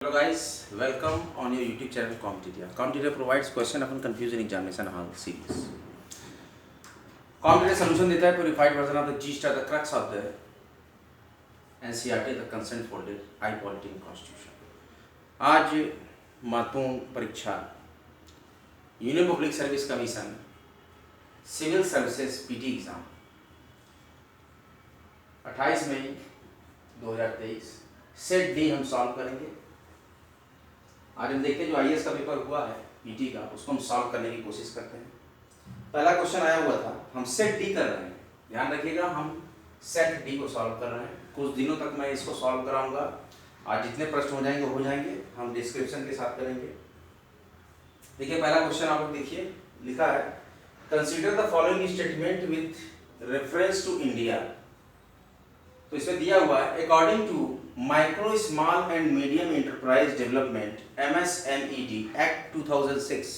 Hello guys, welcome on your YouTube channel Competitia. Competitia provides question upon confusion examination hall series. Competitia solution देता है purified version of the gist of the crux of the NCERT the consent folded high quality in constitution. आज महत्वपूर्ण परीक्षा union public service commission civil services PT exam 28 मई 2023 set D हम solve करेंगे। आज हम देखते हैं जो आईएएस का पेपर हुआ है पीटी का, उसको हम सॉल्व करने की कोशिश करते हैं। पहला क्वेश्चन आया हुआ था, हम सेट डी कर रहे हैं, ध्यान रखिएगा हम सेट डी को सॉल्व कर रहे हैं। कुछ दिनों तक मैं इसको सॉल्व कराऊंगा। आज जितने प्रश्न हो जाएंगे हम डिस्क्रिप्शन के साथ करेंगे। देखिए पहला क्वेश्चन आप लोग देखिए, लिखा है consider the following statement with reference to India. तो इसमें दिया हुआ है according to micro small and medium enterprise development MSMED Act 2006,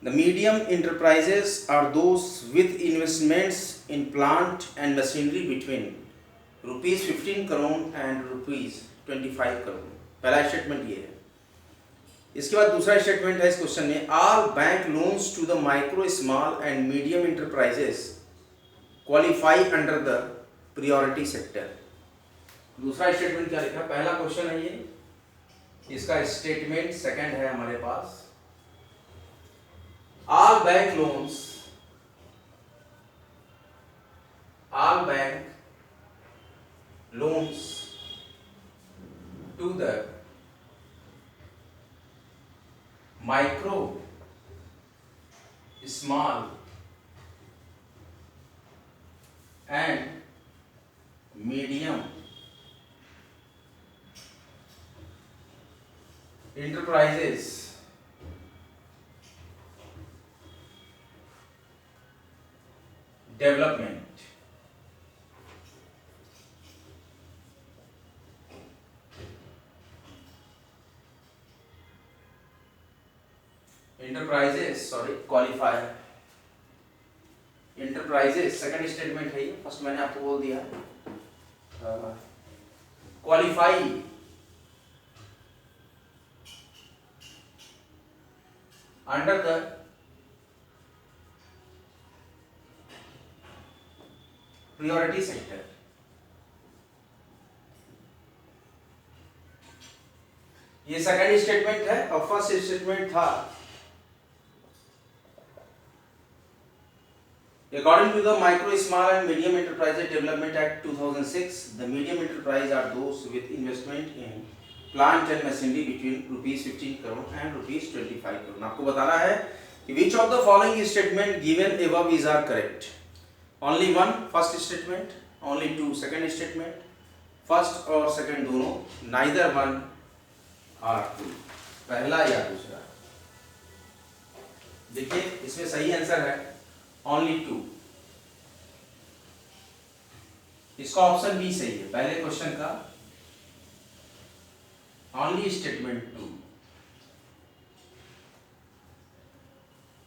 the medium enterprises are those with investments in plant and machinery between rupees 15 crore and rupees 25 crore। पहला statement ये है। इसके बाद दूसरा स्टेटमेंट है इस क्वेश्चन में, all bank loans to the micro small and medium enterprises qualify under the priority sector। दूसरा स्टेटमेंट क्या लिखा, पहला क्वेश्चन है ये, इसका स्टेटमेंट सेकंड है हमारे पास, all bank loans to the micro small and medium enterprises development qualify enterprises second statement है ये, फर्स्ट मैंने आपको बोल दिया qualify under the priority sector। ये सेकंड स्टेटमेंट है और फर्स्ट स्टेटमेंट था according to the micro small and medium enterprises development act 2006, the medium enterprise are those with investment in plant and machinery between rupees 15 crore and rupees 25 crore। आपको बताना है कि which of the following statement given above is are correct। only one first statement, only two second statement, first और second दोनों, neither one or two, पहला या दूसरा। देखिए इसमें सही आंसर है only two, इसका ऑप्शन बी सही है। पहले क्वेश्चन का only स्टेटमेंट टू,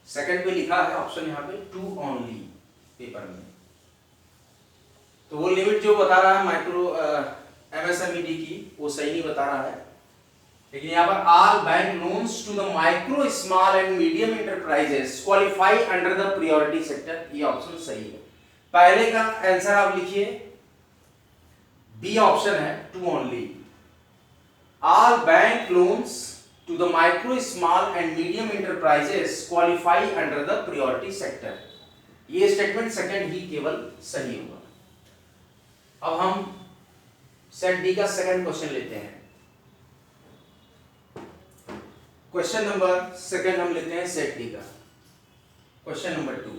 सेकंड पे लिखा है ऑप्शन यहाँ पे टू only पेपर में, तो वो लिमिट जो बता रहा है माइक्रो MSMED की वो सही नहीं बता रहा है। लेकिन यहाँ पर all bank loans to the micro small and medium enterprises qualify under the priority sector, ये ऑप्शन सही है। पहले का आंसर आप लिखिए, बी ऑप्शन है to only, all bank loans to the micro small and medium enterprises qualify under the priority sector, ये statement second ही केवल सही होगा। अब हम सेट डी का सेकंड क्वेश्चन लेते हैं। क्वेश्चन नंबर सेकंड हम लेते हैं सेट डी का। Question number two,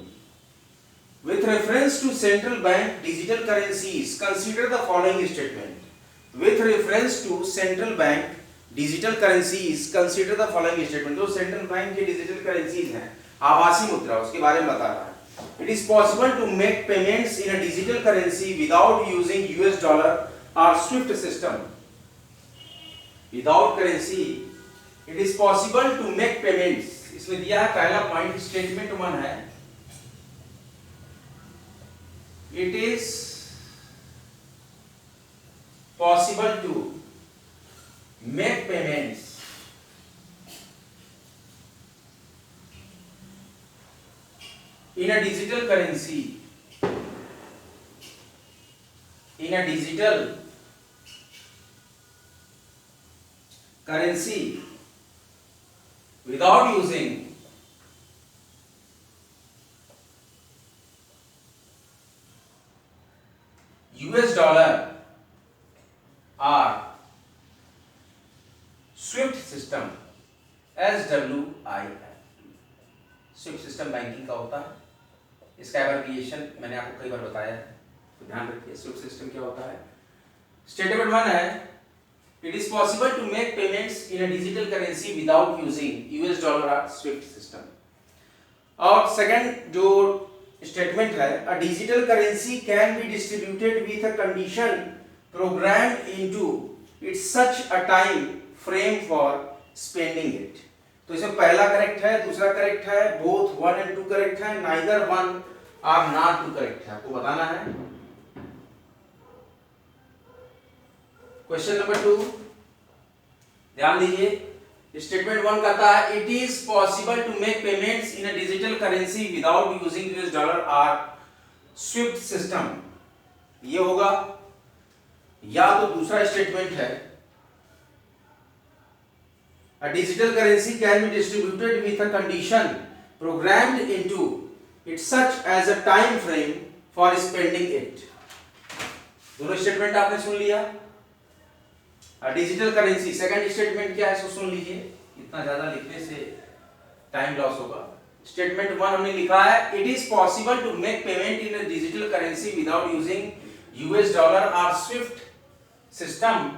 with reference to central bank digital currencies consider the following statement। with reference to central bank digital currencies consider the following statement। जो central bank के digital currencies हैं, आभासी मुद्रा, उसके बारे में बता रहा है। it is possible to make payments in a digital currency without using US dollar or SWIFT system। without currency it is possible to make payments, इसमें दिया है पहला पॉइंट स्टेटमेंट वन है, it is possible to make payments in a digital currency, in a digital currency without using US dollar or SWIFT system, SWIFT Swift system banking का होता है। इसका abbreviation मैंने आपको कई बार बताया है, तो ध्यान रखिए स्विफ्ट सिस्टम क्या होता है। स्टेटमेंट 1 है, it is possible to make payments in a digital currency without using US dollar और स्विफ्ट सिस्टम। और सेकंड जो स्टेटमेंट है, a digital currency can be distributed with a condition programmed into its such a time frame for spending it. तो इसमें पहला correct है, दूसरा correct है, बोथ 1 and 2 करेक्ट है, नाइदर 1 और नॉट 2 करेक्ट है, आपको बताना है। क्वेश्चन नंबर 2 ध्यान दीजिए, स्टेटमेंट 1 कहता है it is possible to make payments in a digital currency without using US dollar और स्विफ्ट सिस्टम, ये होगा। या तो दूसरा स्टेटमेंट है, a digital currency can be distributed with a condition programmed into it such as a time frame for spending it। दोनों statement आपने सुन लिया। डिजिटल करेंसी सेकंड स्टेटमेंट क्या है इसको सुन लीजिए, इतना ज्यादा लिखने से टाइम लॉस होगा। स्टेटमेंट 1 हमने लिखा है, it is possible to make payment in a digital currency without using US dollar और स्विफ्ट सिस्टम।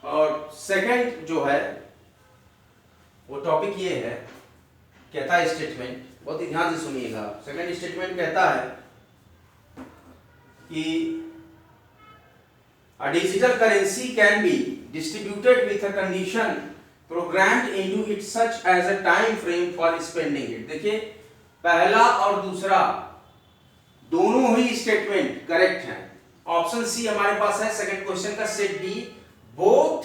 और सेकंड जो है वो टॉपिक ये है, कहता है स्टेटमेंट, बहुत ही ध्यान से सुनिएगा। सेकंड स्टेटमेंट कहता है कि a digital currency can be distributed with a condition programmed into it such as a time frame for spending it। देखिए पहला और दूसरा दोनों ही स्टेटमेंट करेक्ट हैं। ऑप्शन सी हमारे पास है सेकंड क्वेश्चन का, set D both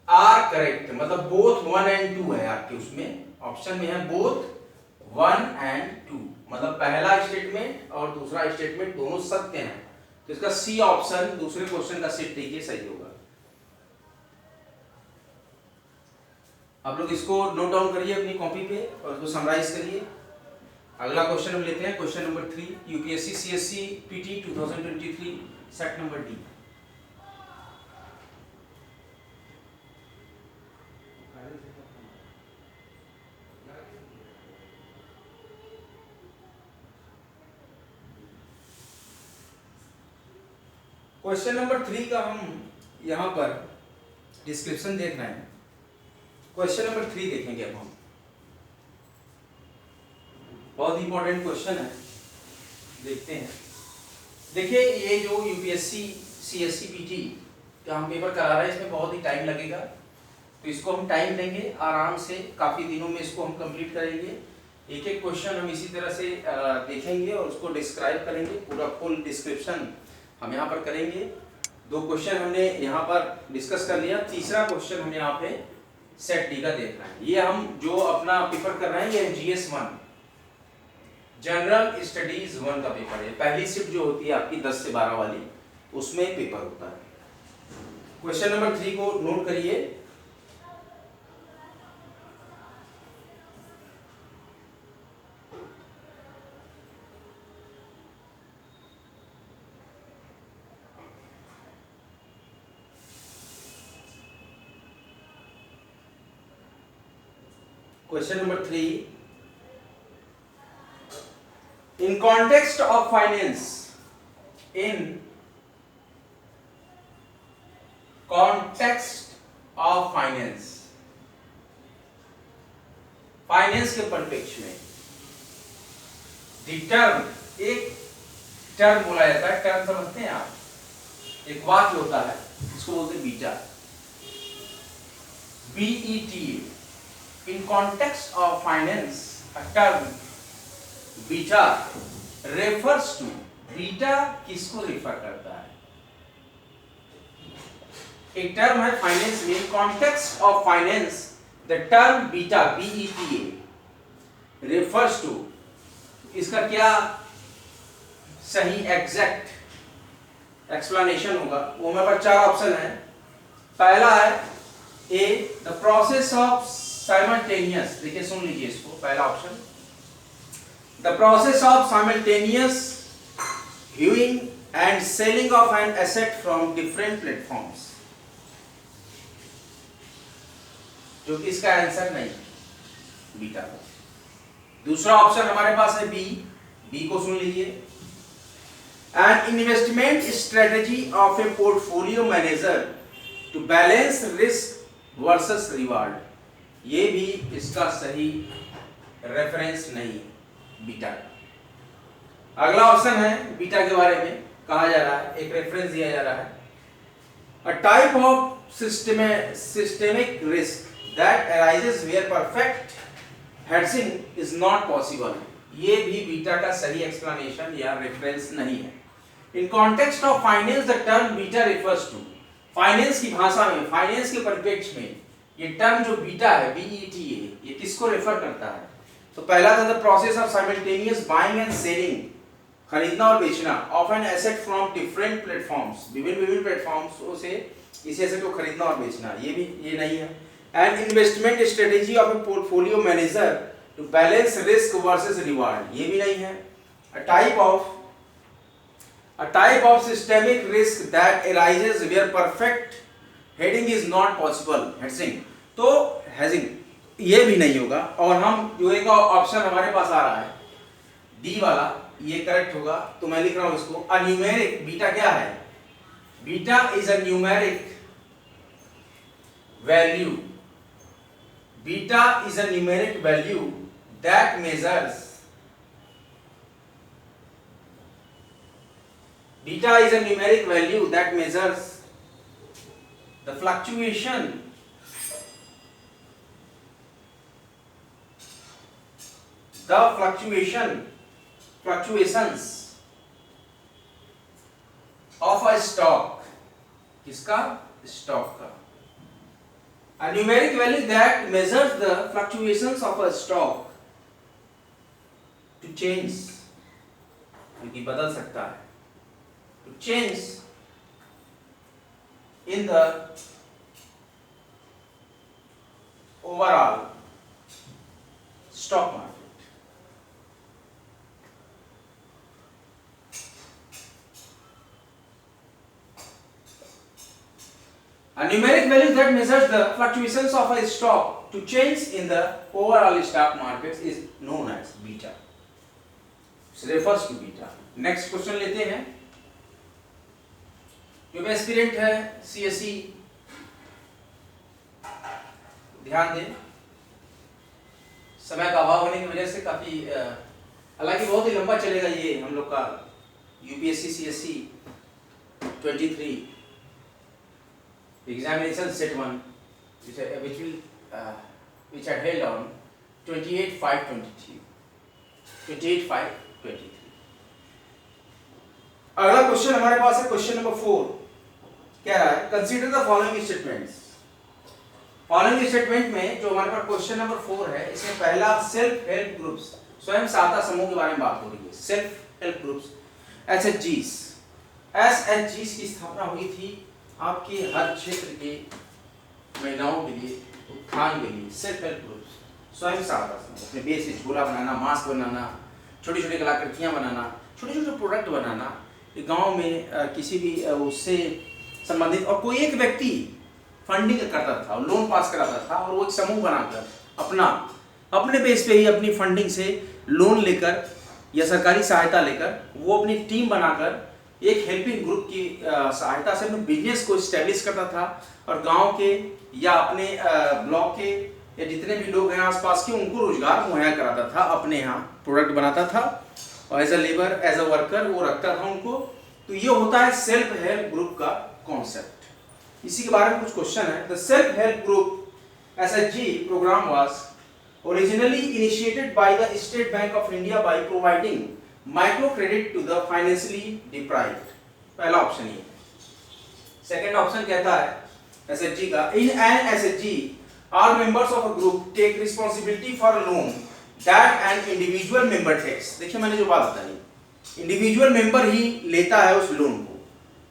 are correct, मतलब बोथ 1 and 2 है आपके उसमें ऑप्शन में है, बोथ 1 and 2, मतलब पहला स्टेटमेंट और दूसरा स्टेटमेंट दोनों सत्य हैं। तो इसका सी ऑप्शन दूसरे क्वेश्चन का सेट डी सही होगा। आप लोग इसको नोट डाउन करिए अपनी कॉपी पे और इसको समराइज करिए। अगला क्वेश्चन हम लेते हैं, question number 3, UPSC CSC PT 2023 set number D. Question number 3 का हम यहां पर डिस्क्रिप्शन देख रहे हैं। क्वेश्चन नंबर 3 देखेंगे अब हम, बहुत इंपॉर्टेंट क्वेश्चन है, देखते हैं। देखिए ये जो यूपीएससी सीएससी पीटी का हम पेपर करा रहे हैं, इसमें बहुत ही टाइम लगेगा, तो इसको हम टाइम देंगे आराम से, काफ़ी दिनों में इसको हम कंप्लीट करेंगे। एक एक क्वेश्चन हम इसी तरह से देखेंगे और उसको डिस्क्राइब करेंगे, पूरा फुल डिस्क्रिप्शन हम यहाँ पर करेंगे। 2 क्वेश्चन हमने यहाँ पर डिस्कस कर लिया, तीसरा क्वेश्चन हम यहाँ पे सेट डी का देख रहे हैं। ये हम जो अपना पेपर कर रहे हैं ये GS 1 जनरल स्टडीज 1 का पेपर है। पहली शिफ्ट जो होती है आपकी 10 से 12 वाली, उसमें पेपर होता है। क्वेश्चन नंबर 3 को नोट करिए। Question number 3, in context of finance, in context of finance, finance के परिप्रेक्ष्य में the term, एक टर्म बोला जाता है, टर्म समझते हैं आप, एक वाक्य होता है, इसको बोलते हैं beta, BETA। In context of finance, a term beta refers to beta किसको रिफर करता है? एक टर्म है फाइनेंस में, context of finance the term beta BETA refers to, इसका क्या सही एग्जैक्ट एक्सप्लेनेशन होगा? वो मेरे पास 4 ऑप्शन है। पहला है ए द प्रोसेस ऑफ साइमल्टेनियस, देखिए सुन लीजिए इसको, पहला option the process of simultaneous viewing and selling of an asset from different platforms, जो कि इसका आंसर नहीं है बीटा का। दूसरा ऑप्शन हमारे पास है बी को सुन लीजिए, an investment strategy of a portfolio manager to balance risk versus reward, ये भी इसका सही रेफरेंस नहीं है बीटा का। अगला ऑप्शन है बीटा के बारे में कहा जा रहा है, एक रेफरेंस दिया जा रहा है, a type of systemic risk that arises where perfect hedging is not possible, ये भी बीटा का सही एक्सप्लेनेशन या रेफरेंस नहीं है। In context of finance the term beta refers to, finance की भाषा में, फाइनेंस के परिप्रेक्ष्य में ये टर्म जो बीटा है BETA, ये किसको रेफर करता है? तो पहला था the process of simultaneous buying and selling, खरीदना और बेचना, of an asset from different platforms, विभिन्न प्लेटफॉर्म्स से इस एसेट को खरीदना और बेचना, ये भी ये नहीं है। And investment strategy of a portfolio manager to balance risk versus reward, ये भी नहीं है। A type of systemic risk that arises where perfect heading is not possible, hedging, तो हेजिंग ये भी नहीं होगा। और हम जो एक ऑप्शन हमारे पास आ रहा है डी वाला, ये करेक्ट होगा, तो मैं लिख रहा हूं इसको, अ न्यूमेरिक, बीटा क्या है? Beta is a numeric value, beta is a numeric value that measures, beta is a numeric value that measures the fluctuations of a stock, किसका? स्टॉक का। A numeric value that measures the fluctuations of a stock to change, क्योंकि बदल सकता है, to change in the overall stock market. A numeric value that measures the fluctuations of a stock to change in the overall stock market is known as beta. It refers to beta. Next question लेते हैं। जो भी aspirant है CSE, ध्यान दें, समय का अभाव होने की वजह से काफी, हालांकि बहुत ही लंबा चलेगा ये हम लोग का UPSC CSE 23 examination set 1 which had held on 28/5/23 28/5/23। अगला क्वेश्चन हमारे पास है क्वेश्चन नंबर 4, क्या रहा है? Consider the following statements. Following statement में जो हमारे पास क्वेश्चन नंबर 4 है, इसमें पहला सेल्फ हेल्प ग्रुप्स, स्वयं सहायता समूह के बारे में बात हो रही है। सेल्फ हेल्प ग्रुप्स SHGs की स्थापना हुई थी आपके हर क्षेत्र के महिलाओं के लिए, उत्थान के लिए। सेल्फ हेल्प ग्रुप्स, स्वयं सहायता समूह, अपने बेस से झोला बनाना, मास्क बनाना, छोटी छोटी कलाकृतियाँ बनाना, छोटे छोटे प्रोडक्ट बनाना, गांव में किसी भी उससे संबंधित, और कोई एक व्यक्ति फंडिंग करता था, लोन पास कराता था, और वो एक समूह बनाकर अपने बेस पे ही अपनी फंडिंग से लोन लेकर या सरकारी सहायता लेकर वो अपनी टीम बनाकर एक हेल्पिंग ग्रुप की सहायता से अपने बिजनेस को स्टैब्लिश करता था, और गांव के या अपने ब्लॉक के या जितने भी लोग हैं आसपास के, उनको रोजगार मुहैया कराता था, अपने यहाँ प्रोडक्ट बनाता था, और as a labour, as a worker वो रखता था उनको। तो ये होता है सेल्फ हेल्प ग्रुप का कॉन्सेप्ट। इसी के बारे में कुछ क्वेश्चन है। The self help group SHG program was originally initiated by the State Bank of India by providing micro credit to the financially deprived. पहला ऑप्शन ये। सेकंड ऑप्शन कहता है एसएचजी का, in an SHG all members of a group take responsibility for a loan that an individual member takes। देखिए मैंने जो बात बताई, इंडिविजुअल मेंबर ही लेता है उस लोन को।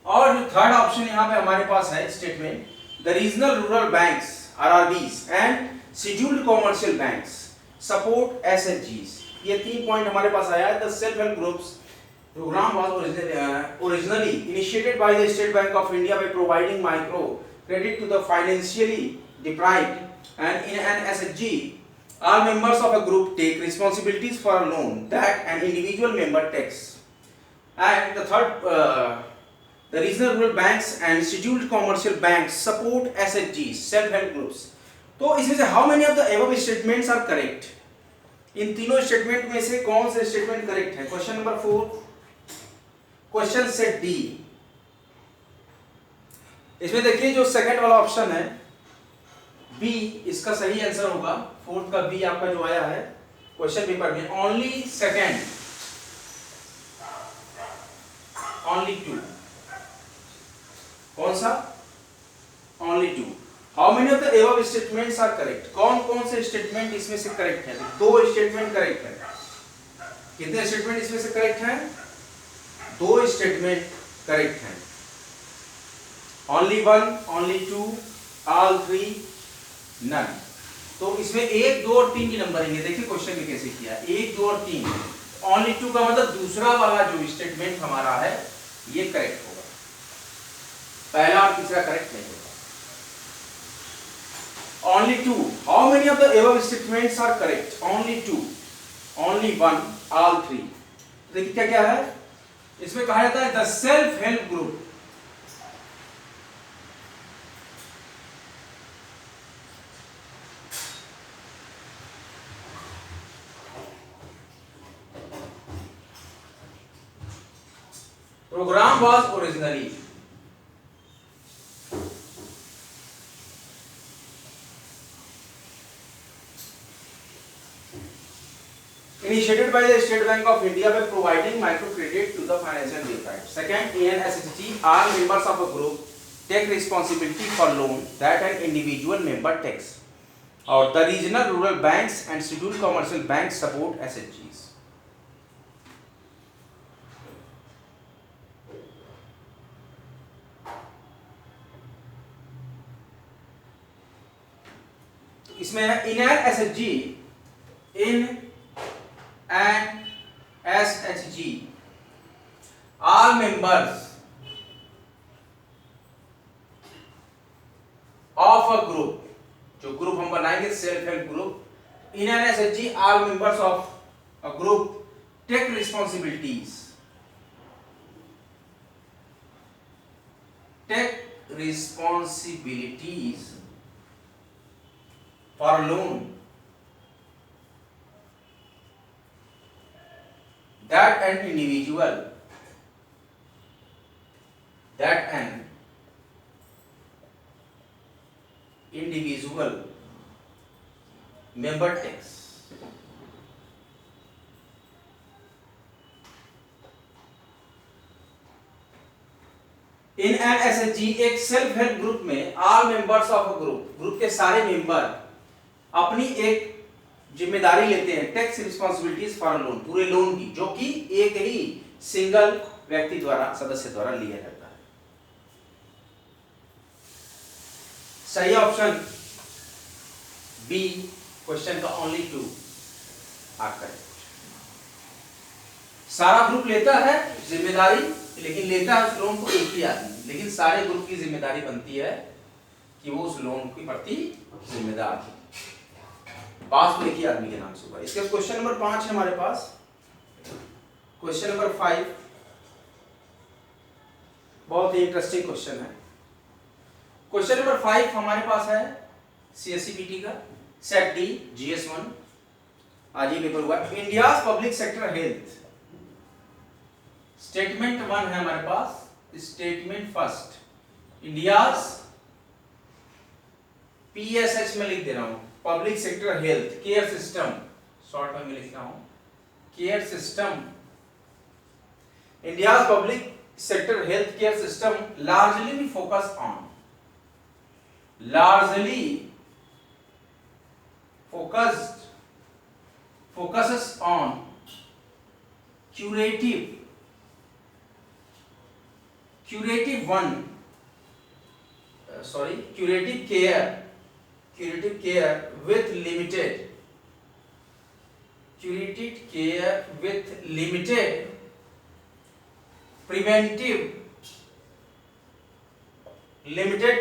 और जो थर्ड ऑप्शन यहाँ पे हमारे पास है statement, the regional rural banks RRBs and scheduled commercial banks support एसएचजीज। ये 3 पॉइंट हमारे पास आया है। The self help groups program was originally initiated by the State Bank of India by providing micro credit to the financially deprived, and in an SHG all members of a group take responsibilities for a loan that an individual member takes। And the third, the regional rural banks and scheduled commercial banks support SHGs, self help groups। तो इसमें से how many of the above statements are correct? इन तीनों statement में से कौन से statement correct है? Question number 4, question set D. इसमें देखिए जो सेकंड वाला ऑप्शन है बी, इसका सही आंसर होगा। फोर्थ का बी आपका जो आया है क्वेश्चन पेपर में, ओनली सेकंड, ओनली 2। कौन सा? Only 2। How many of the above statements are correct? कौन कौन से स्टेटमेंट इसमें से करेक्ट है? 2 स्टेटमेंट करेक्ट है। कितने स्टेटमेंट इसमें से करेक्ट हैं? 2 स्टेटमेंट करेक्ट हैं। Only 1, only 2, all 3, none. तो इसमें 1, 2 और 3 की नंबरिंग है। देखिए क्वेश्चन में कैसे किया, 1, 2 और 3। ओनली 2 का मतलब दूसरा वाला जो स्टेटमेंट हमारा है ये करेक्ट होगा, पहला और तीसरा करेक्ट नहीं होगा। Only 2, how many of the above statements are correct? Only 2, only 1, all 3। देखिए क्या क्या है इसमें, कहा जाता है the self help group program was originally initiated by the State Bank of India by providing microcredit to the financial deprived। Second, in SHG all members of a group take responsibility for loan that an individual member takes, और the regional rural banks and scheduled commercial banks support SHGs। इसमें है in an SHG, in an SHG all members of a group, जो group हम बनाएंगे self help group, in an SHG all members of a group take responsibilities, take responsibilities for loan that an individual member takes। In an SHG एक self help group में all members of a group, group के सारे member अपनी एक जिम्मेदारी लेते हैं, takes responsibilities for loan, पूरे लोन की, जो कि एक ही सिंगल व्यक्ति द्वारा, सदस्य द्वारा लिया जाता है। सही ऑप्शन बी, क्वेश्चन का ओनली 2 आपका है। सारा ग्रुप लेता है जिम्मेदारी, लेकिन लेता है उस लोन को एक ही आदमी, लेकिन सारे ग्रुप की जिम्मेदारी बनती है कि वो उस लोन के प्रति जिम्मेदार है। पास तो एक ही आदमी के नाम से होगा। इसके क्वेश्चन नंबर 5 है हमारे पास। क्वेश्चन नंबर 5 बहुत ही इंटरेस्टिंग क्वेश्चन है। क्वेश्चन नंबर 5 हमारे पास है सीएससीपीटी का, सेट डी जीएस1, आज ही पेपर हुआ। India public sector health, statement 1 है हमारे पास। स्टेटमेंट फर्स्ट, इंडियाज पीएसएच में लिख दे रहा हूं, public sector health care system, short में लिख रहा हूं, care system India's public sector healthcare system largely focuses on curative care with limited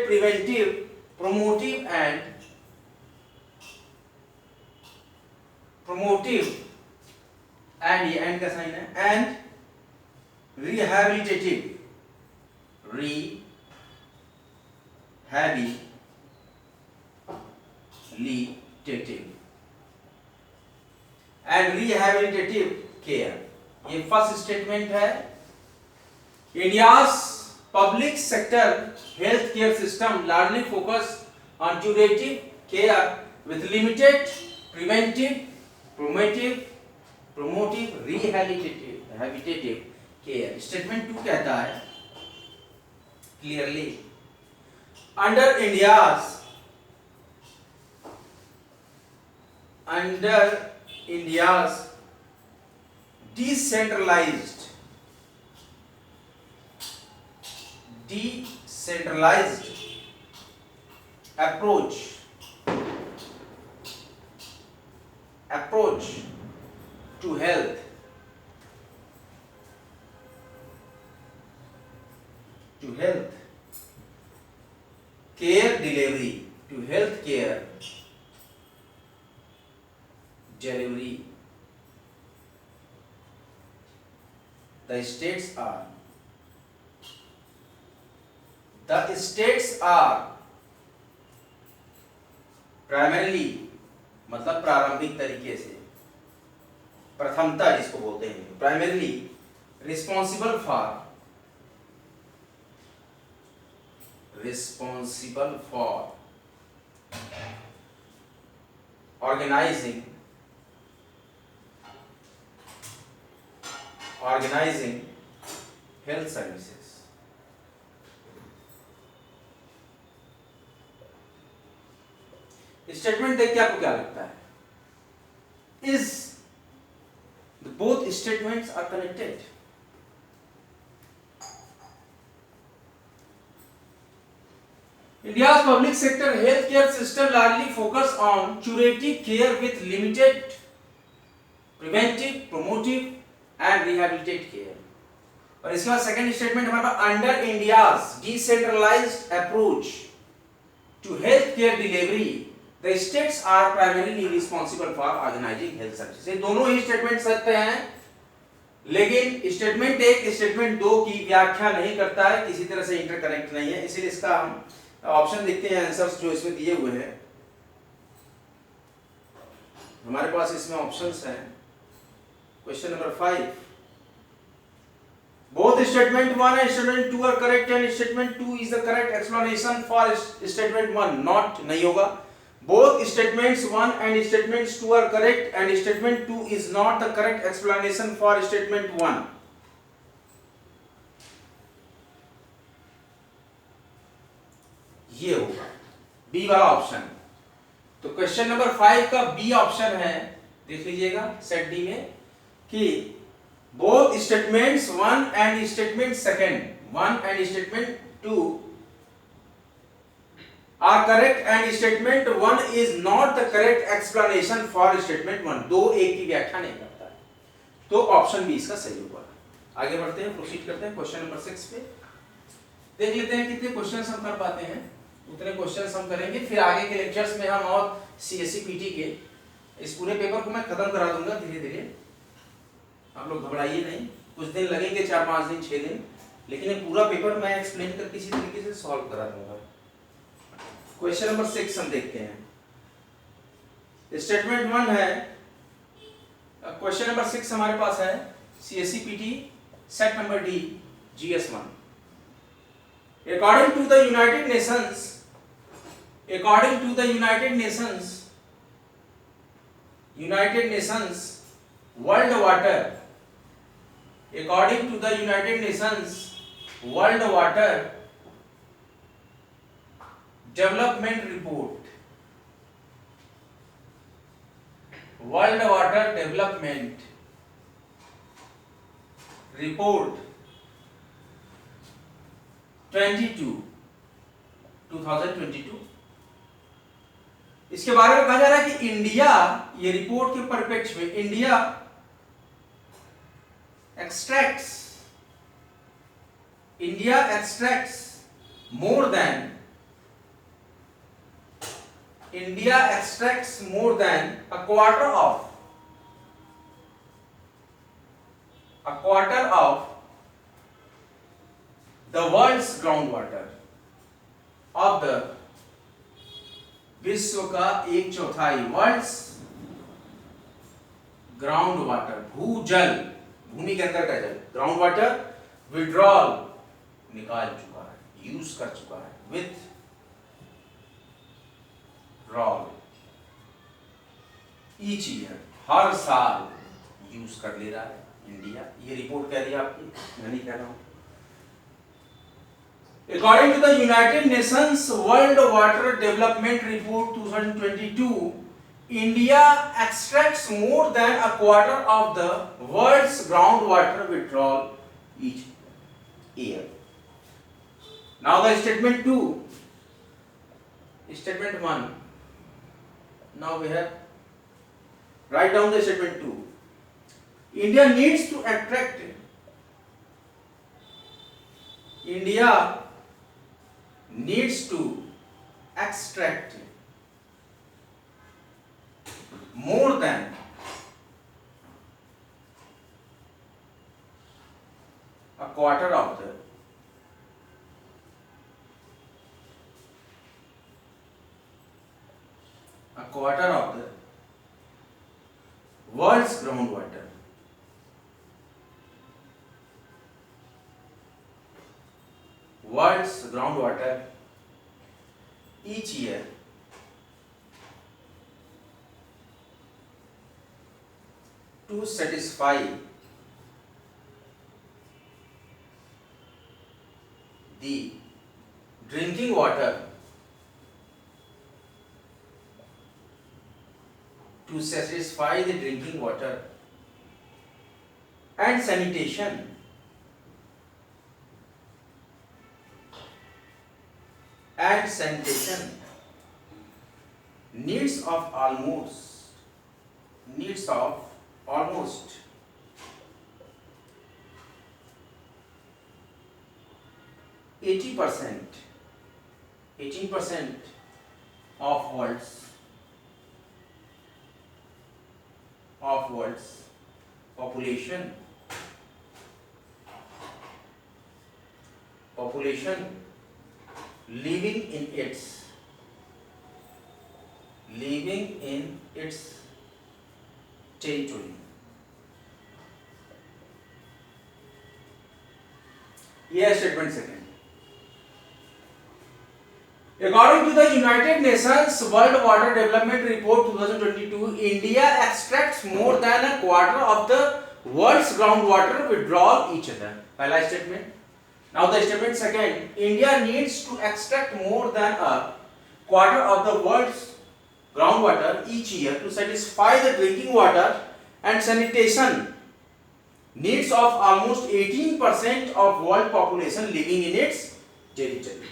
preventive, promotive and ये एंड का साइन है, and rehabilitative care। ये फर्स्ट स्टेटमेंट है। India's public sector health care system largely focus on curative care with limited preventive, promotive, rehabilitative care। Statement 2 कहता है clearly, under India's decentralized approach to health care delivery, the states are primarily मतलब प्रारंभिक तरीके से, प्रथमता जिसको बोलते हैं, primarily responsible for organizing health services। Statement देख के आपको क्या लगता है? Is both statements are connected? India's public sector healthcare system largely focus on curative care with limited preventive, promotive and rehabilitative care। और इसके बाद सेकंड स्टेटमेंट हमारे पास, under India's decentralised approach to health care delivery the states are primarily responsible for organising health services. ये दोनों ही statement सत्य हैं, लेकिन स्टेटमेंट 1 स्टेटमेंट 2 की व्याख्या नहीं करता है, किसी तरह से इंटरकनेक्ट नहीं है। इसीलिए इसका हम ऑप्शन देखते हैं, आंसर्स जो इसमें दिए हुए हैं हमारे पास इसमें ऑप्शंस हैं। Question number 5, both statement 1 and statement 2 are correct and statement 2 is the correct explanation for statement 1। not नहीं होगा। both statements 1 and statements 2 are correct and statement 2 is not the correct explanation for statement 1। ये होगा B वाला option. तो question number 5 का B option है, देख लीजिएगा सेट डी में कि both statements 1 and statement 2 are correct and statement 1 is not the correct explanation for statement 1। दो एक की व्याख्या नहीं करता है, तो ऑप्शन बी इसका सही होगा। आगे बढ़ते हैं, प्रोसीड करते हैं क्वेश्चन नंबर 6 पे। देख लेते हैं कितने क्वेश्चंस हम कर पाते हैं, उतने क्वेश्चंस हम करेंगे। फिर आगे के लेक्चर्स में हम और सीएससी पीटी के इस पूरे पेपर को मैं खत्म करा दूंगा धीरे धीरे, आप लोग घबराइए नहीं। कुछ दिन लगेंगे, 4-5 दिन 6 दिन, लेकिन ये पूरा पेपर मैं एक्सप्लेन कर किसी तरीके से सॉल्व करा दूंगा। क्वेश्चन नंबर 6 हम देखते हैं। स्टेटमेंट 1 है, क्वेश्चन नंबर 6 हमारे पास है CSC PT set number D GS 1। According to the United Nations World According to the United Nations World Water Development Report, World Water Development Report 2022, इसके बारे में कहा जा रहा है कि इंडिया, ये रिपोर्ट के परिप्रेक्ष्य में India extracts more than a quarter of the world's groundwater, of the विश्व का 1/4 वर्ल्ड्स ग्राउंड वाटर, भूजल, भूमि के अंदर का जल, ग्राउंड वाटर विड्रॉल निकाल चुका है, यूज कर चुका है, विथड्रॉल ईच ईयर, हर साल यूज कर ले रहा है इंडिया। ये रिपोर्ट कह रही है आपकी, मैं नहीं कह रहा हूं। According to the United Nations World Water Development Report 2022, India extracts more than a quarter of the world's groundwater withdrawal each year. Now the statement 2, statement 1. Now we have write down the statement 2. India needs to extract more than a quarter of the world's groundwater each year to satisfy the drinking water and sanitation needs of almost 18% of world's population living in its territory. यह statement second. According to the United Nations World Water Development Report 2022, India extracts more than a quarter of the world's groundwater withdrawal each year. पहला statement. Now the statement second, India needs to extract more than a quarter of the world's groundwater each year to satisfy the drinking water and sanitation needs of almost 18% of world population living in its territory.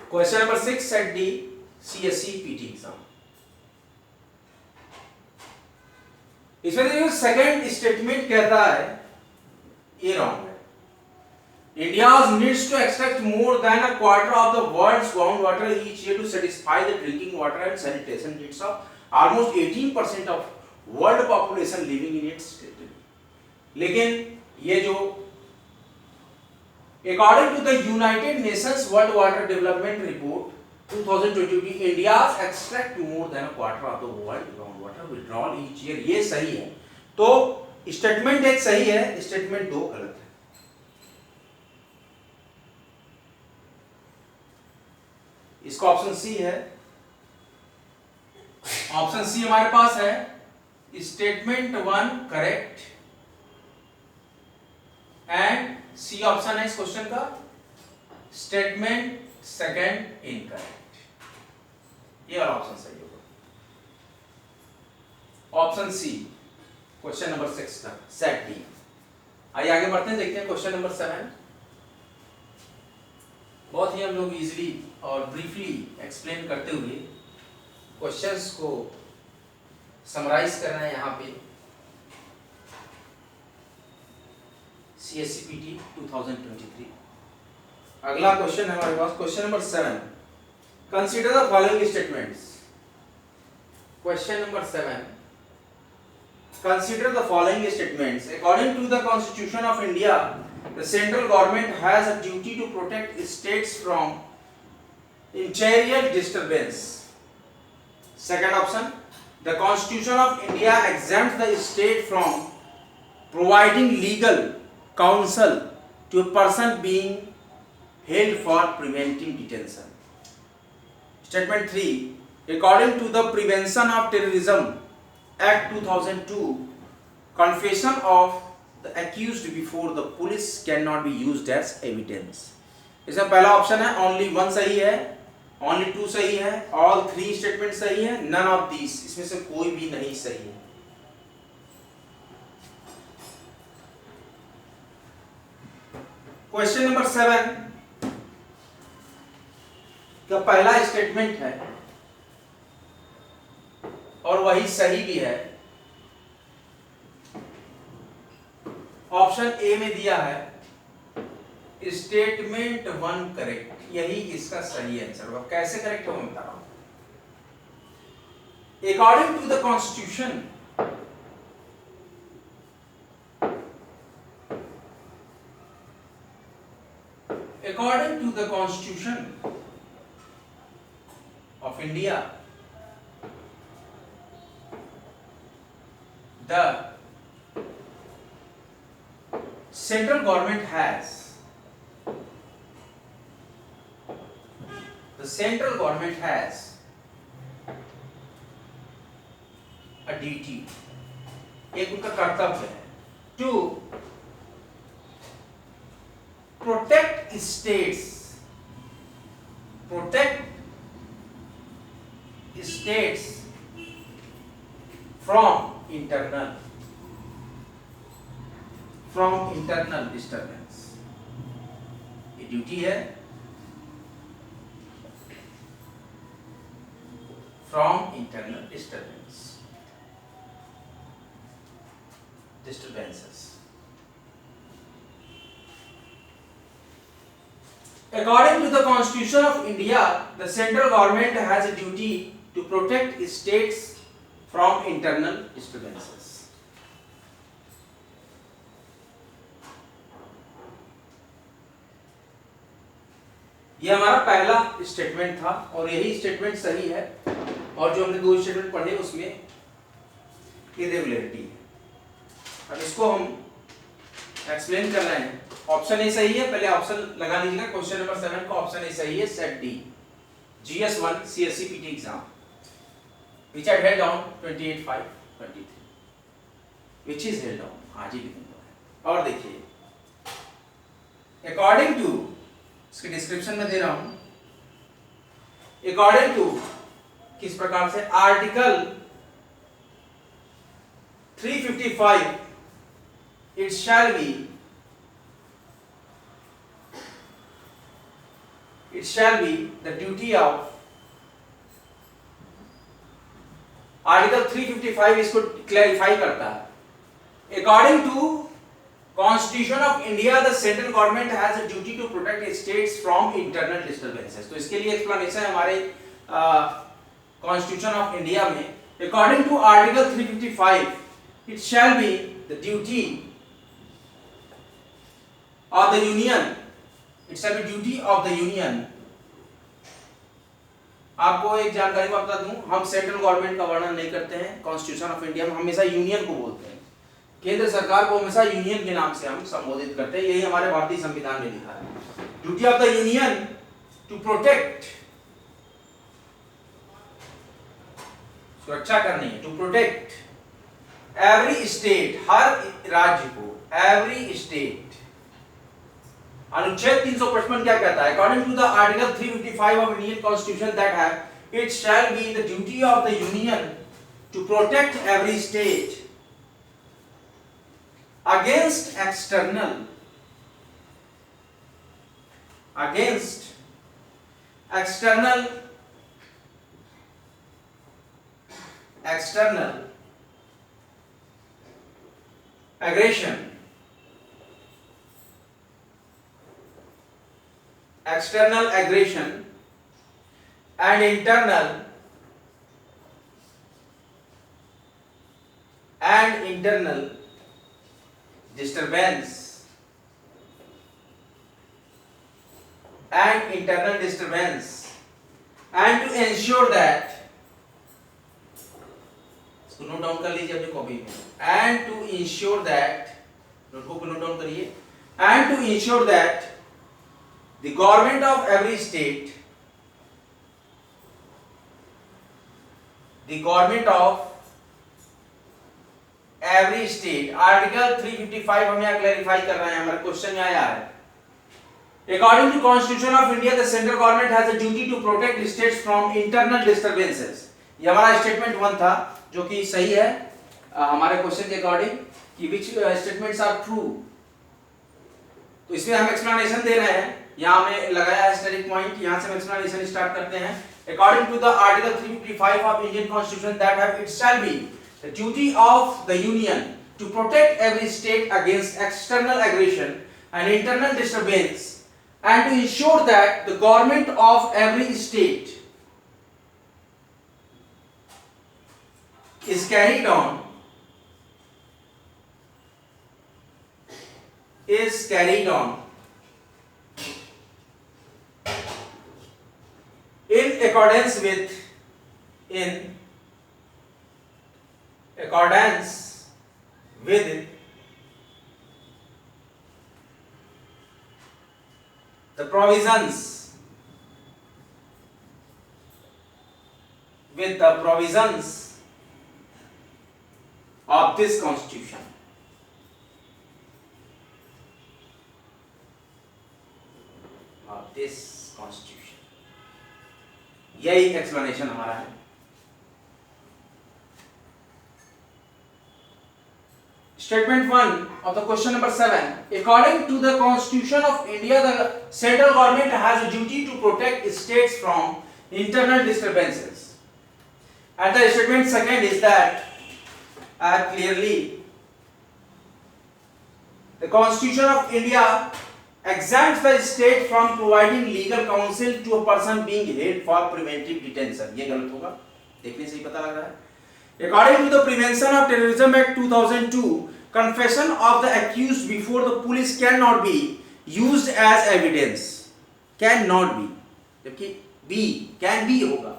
Question number 6 set D CSE PT exam. इसमें देखिए second statement कहता है ये wrong है। India needs to extract more than a quarter of the world's groundwater each year to satisfy the drinking water and sanitation needs of almost 18% of world population living in its territory. लेकिन ये जो according to the United Nations World Water Development Report 2022, India extract more than a quarter of the world groundwater withdrawal each year, ये सही है। तो statement एक सही है, स्टेटमेंट 2 गलत है। इसका ऑप्शन सी है। ऑप्शन सी हमारे पास है, statement 1 correct, and C option है इस क्वेश्चन का, स्टेटमेंट सेकंड इनकरेक्ट, ये वाला ऑप्शन सही होगा, ऑप्शन सी क्वेश्चन नंबर 6 का सेट डी। आइए आगे बढ़ते हैं, देखते हैं क्वेश्चन नंबर 7। बहुत ही हम लोग इजीली और ब्रीफली एक्सप्लेन करते हुए क्वेश्चंस को समराइज कर रहे हैं यहाँ पे। CSCPT 2023 अगला क्वेश्चन है हमारे पास, question number 7। Consider the following statements. Question number 7, consider the following statements. According to the Constitution of India, the central government has a duty to protect states from interior disturbance. Second option, the Constitution of India exempts the state from providing legal counsel to a person being held for preventing detention. Statement 3, according to the Prevention of Terrorism Act 2002, confession of the accused before the police cannot be used as evidence. इसमें पहला option है only 1 सही है, only 2 सही है, all 3 statement सही है, none of these, इसमें से कोई भी नहीं सही है। क्वेश्चन नंबर 7 का पहला स्टेटमेंट है और वही सही भी है। ऑप्शन ए में दिया है स्टेटमेंट 1 करेक्ट, यही इसका सही आंसर होगा। कैसे करेक्ट होगा मैं बता रहा हूं। According to the constitution, according to the constitution of India, the central government has a duty, एक उनका कर्तव्य है, to protect states from internal disturbance। ये ड्यूटी है from internal disturbances। According to the Constitution of India, the central government has a duty to protect states from internal disturbances। यह हमारा पहला statement था और यही स्टेटमेंट सही है, और जो हमने 2 स्टेटमेंट पढ़े उसमें इरेगुलरिटी है। अब इसको हम एक्सप्लेन कर रहे हैं। ऑप्शन ए सही है, पहले ऑप्शन लगा लीजिएगा। क्वेश्चन नंबर 7 का ऑप्शन ए सही है, set D, GS1 CSCPT exam which I held on 28/5/23, which is held on, आज ही भी दिन है। और देखिए अकॉर्डिंग टू, इसके डिस्क्रिप्शन में दे रहा हूं, अकॉर्डिंग टू किस प्रकार से, article 355 it shall be the duty of, article 355 इसको क्लैरिफाई करता है। According to constitution of India, the central government has a duty to protect states from internal disturbances. तो इसके लिए एक्सप्लेनेशन है हमारे कॉन्स्टिट्यूशन ऑफ इंडिया में। According to article 355 it shall be the duty of the union, it shall be duty of the union. आपको एक जानकारी मैं बता दूं, हम सेंट्रल गवर्नमेंट का वर्णन नहीं करते हैं कॉन्स्टिट्यूशन ऑफ इंडिया में, हमेशा यूनियन को बोलते हैं। केंद्र सरकार को हमेशा यूनियन के नाम से हम संबोधित करते हैं, यही हमारे भारतीय संविधान में लिखा है। Duty of the union to protect, सुरक्षा करनी है, टू प्रोटेक्ट एवरी स्टेट, हर राज्य को, एवरी स्टेट अनुच्छेद 355 क्या कहता है? According to the article 355 of Indian constitution that have it shall be the duty of the union to protect every state against external aggression and internal disturbance and to ensure that, इसको note down कर लीजिए अपनी copy में, and to ensure that, notebook को note down करिए, and to ensure that the government of every state, article 355 हम यहाँ clarify कर रहे हैं, हमारे क्वेश्चन में आया है। According to Constitution of India, the central government has a duty to protect states from internal disturbances. ये हमारा स्टेटमेंट 1 था, जो कि सही है हमारे क्वेश्चन के अकॉर्डिंग कि which statements are true। तो इसमें हम एक्सप्लेनेशन दे रहे हैं, यहाँ हमने लगाया है स्टैटिक पॉइंट, यहाँ से हम एक्सप्लेनेशन स्टार्ट करते हैं। According to the Article 355 of Indian Constitution that have it shall be the duty of the Union to protect every state against external aggression and internal disturbance and to ensure that the government of every state is carried on in accordance with the provisions of this constitution. यही explanation हमारा है। Statement 1 of the question number 7. According to the Constitution of India, the central government has a duty to protect states from internal disturbances. And the statement 2 is that clearly the Constitution of India exempts the state from providing legal counsel to a person being held for preventive detention. ये गलत होगा, देखने से ही पता लग रहा है। According to the Prevention of Terrorism Act 2002, confession of the accused before the police cannot be used as evidence. Cannot be, जबकि be can be होगा,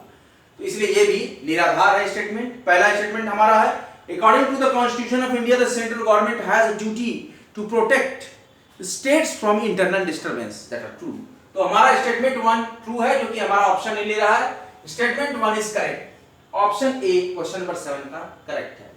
तो इसलिए ये भी निराधार है स्टेटमेंट। पहला स्टेटमेंट हमारा है According to the Constitution of India, the central government has a duty to protect states from internal disturbance. That are true. तो हमारा स्टेटमेंट 1 ट्रू है, जो कि हमारा ऑप्शन ले रहा है। Statement 1 is correct, option A question number 7 का करेक्ट है।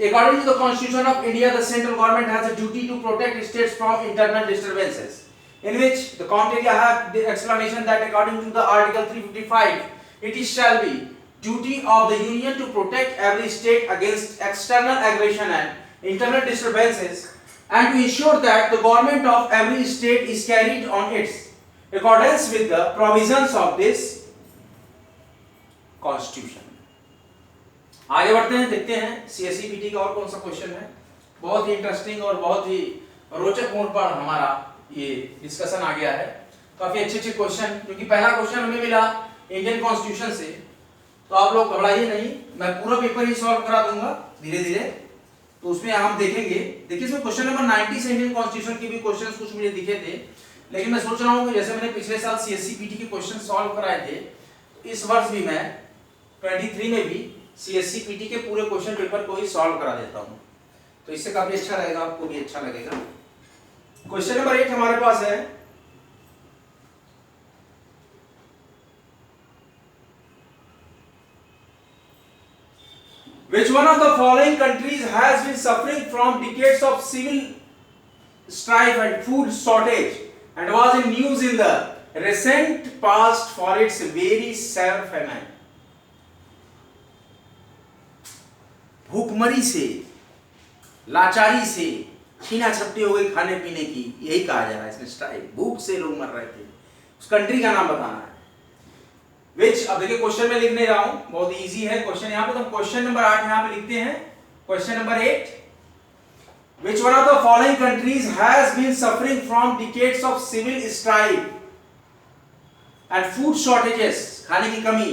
According to the Constitution of India, the central government has a duty to protect states from internal disturbances, in which the criteria have the explanation that according to the Article 355, it is shall be duty of the Union to protect every state against external aggression and internal disturbances, and to ensure that the government of every state is carried on its accordance with the provisions of this Constitution. आगे बढ़ते हैं, देखते हैं CSEPT का और कौन सा question है। बहुत ही इंटरेस्टिंग और बहुत ही रोचक मोड पर हमारा ये डिस्कशन आ गया है। काफी अच्छे क्वेश्चन, क्योंकि पहला क्वेश्चन हमें मिला इंडियन कॉन्स्टिट्यूशन से, तो आप लोग घबराइए नहीं, मैं पूरा पेपर ही सॉल्व करा दूंगा धीरे धीरे। तो उसमें हम देखेंगे, देखिए इसमें क्वेश्चन नंबर 90 से इंडियन कॉन्स्टिट्यूशन के भी क्वेश्चंस कुछ मुझे दिखे थे, लेकिन मैं सोच रहा हूँ कि जैसे मैंने पिछले साल CSEPT के क्वेश्चन सॉल्व कराए थे, तो इस वर्ष भी मैं 23 में भी CSEPT के पूरे क्वेश्चन पेपर को ही सॉल्व करा देता हूँ, तो इससे काफी अच्छा रहेगा, आपको भी अच्छा लगेगा। क्वेश्चन नंबर 8 हमारे पास है, which one of the following countries has been suffering from decades of civil strife and food shortage and was in news in the recent past for its very severe famine. भूखमरी से, लाचारी से, छीना झपटी हो गई खाने पीने की, यही कहा जा रहा है इसमें स्ट्राइक। भूख से लोग मर रहे थे। उस कंट्री का नाम बताना है। विच, अब देखिए क्वेश्चन में लिख नहीं रहा हूं, बहुत इजी है क्वेश्चन। यहाँ पे तो क्वेश्चन नंबर 8 यहाँ पे लिखते हैं। Question number 8, which one of the following countries has been suffering from decades of civil strife and food shortages, खाने की कमी,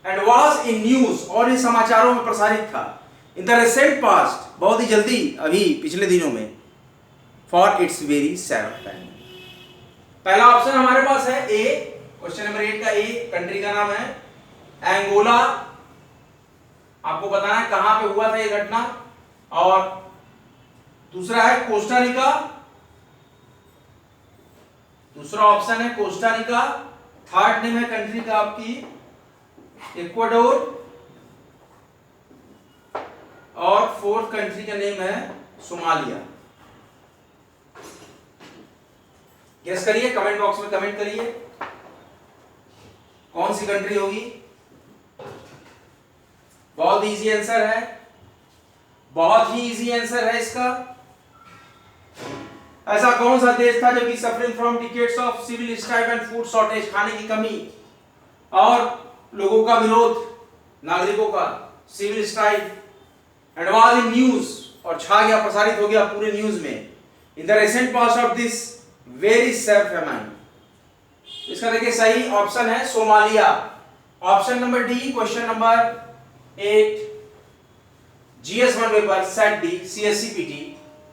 and was in news, और ये समाचारों में प्रसारित था, in the recent past, बहुत ही जल्दी, अभी पिछले दिनों में, for its very severe famine। पहला ऑप्शन हमारे पास है ए, क्वेश्चन नंबर 8 का ए, कंट्री का नाम है एंगोला। आपको बताना है कहां पे हुआ था ये घटना। और दूसरा है कोस्टा रिका, दूसरा ऑप्शन है कोस्टा रिका। थर्ड नेम है कंट्री का आपकी इक्वाडोर, और फोर्थ कंट्री का नेम है सोमालिया। गेस करिए, कमेंट बॉक्स में कमेंट करिए कौन सी कंट्री होगी। बहुत इजी आंसर है, बहुत ही इजी आंसर है इसका। ऐसा कौन सा देश था जो कि suffering from decades of civil strife and food shortage, खाने की कमी और लोगों का विरोध, नागरिकों का civil strife, and was in news, और छा गया, प्रसारित हो गया पूरे न्यूज में, in the recent past of this very severe famine. इसका देखिए सही ऑप्शन है Somalia. Option number D, question number 8 GS1 paper set D CSCPT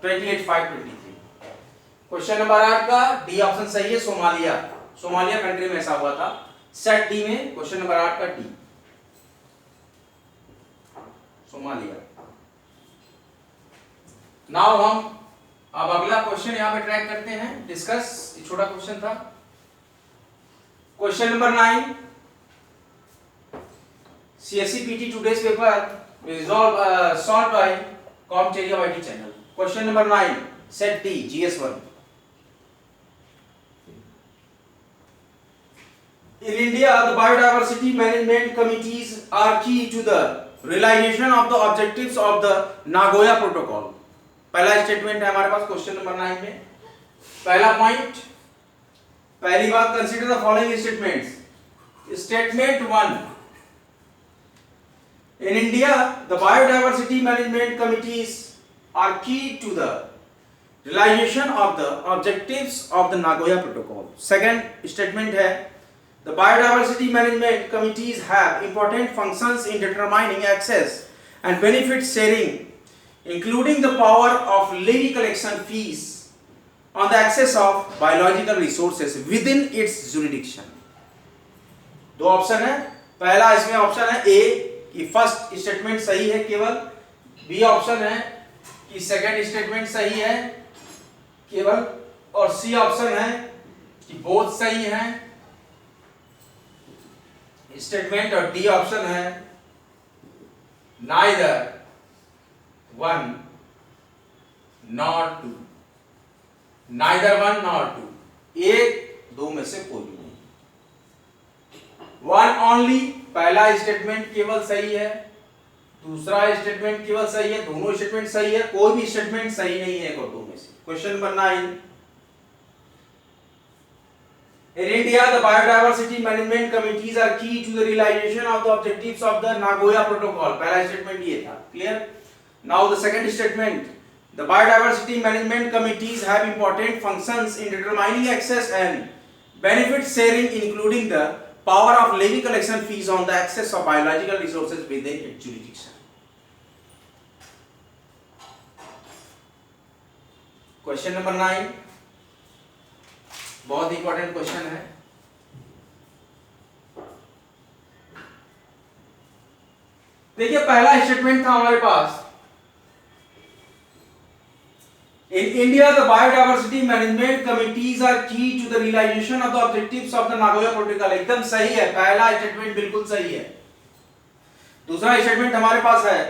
28/5/23। Question number 8 का डी ऑप्शन सही है, सोमालिया। सोमालिया कंट्री में ऐसा हुआ था, सेट डी में क्वेश्चन नंबर 8 का डी, सोमालिया। नाउ हम अब अगला क्वेश्चन यहां पे ट्रैक करते हैं, डिस्कस। ये छोटा क्वेश्चन था। Question number 9 CSCPT today's paper solved by CompTeria YT channel। Question number 9 set D GS1। In India, the biodiversity management committees are key to the realization of the objectives of the Nagoya Protocol। पहला statement है हमारे पास question number 9 में। पहला point, पहली बात, consider the following statements. Statement 1, in India the biodiversity management committees are key to the realization of the objectives of the Nagoya Protocol। Second statement है, the biodiversity management committees have important functions in determining access and benefit sharing, including the power of levy collection fees on the access of biological resources within its jurisdiction। दो option है, पहला इसमें option है ए कि first statement सही है केवल, B option है कि सेकंड स्टेटमेंट सही है केवल, और सी ऑप्शन है कि बोथ सही है स्टेटमेंट, और डी ऑप्शन है neither one nor two, neither one nor two, एक दो में से कोई भी नहीं। वन ओनली, पहला स्टेटमेंट केवल सही है, दूसरा स्टेटमेंट केवल सही है, दोनों स्टेटमेंट सही है, कोई भी स्टेटमेंट सही नहीं है दो में से। Question number 9, in India the biodiversity management committees are key to the realization of the objectives of the Nagoya Protocol। पहला स्टेटमेंट ये था, clear. Now the second statement, the biodiversity management committees have important functions in determining access and benefit sharing, including the power of levy collection fees on the access of biological resources within its jurisdiction। Question number 9 बहुत important question है। देखिए पहला statement था हमारे पास, in India the biodiversity management committees are key to the realization of the objectives of the Nagoya Protocol। एकदम सही है, पहला स्टेटमेंट बिल्कुल सही है। दूसरा स्टेटमेंट हमारे पास है,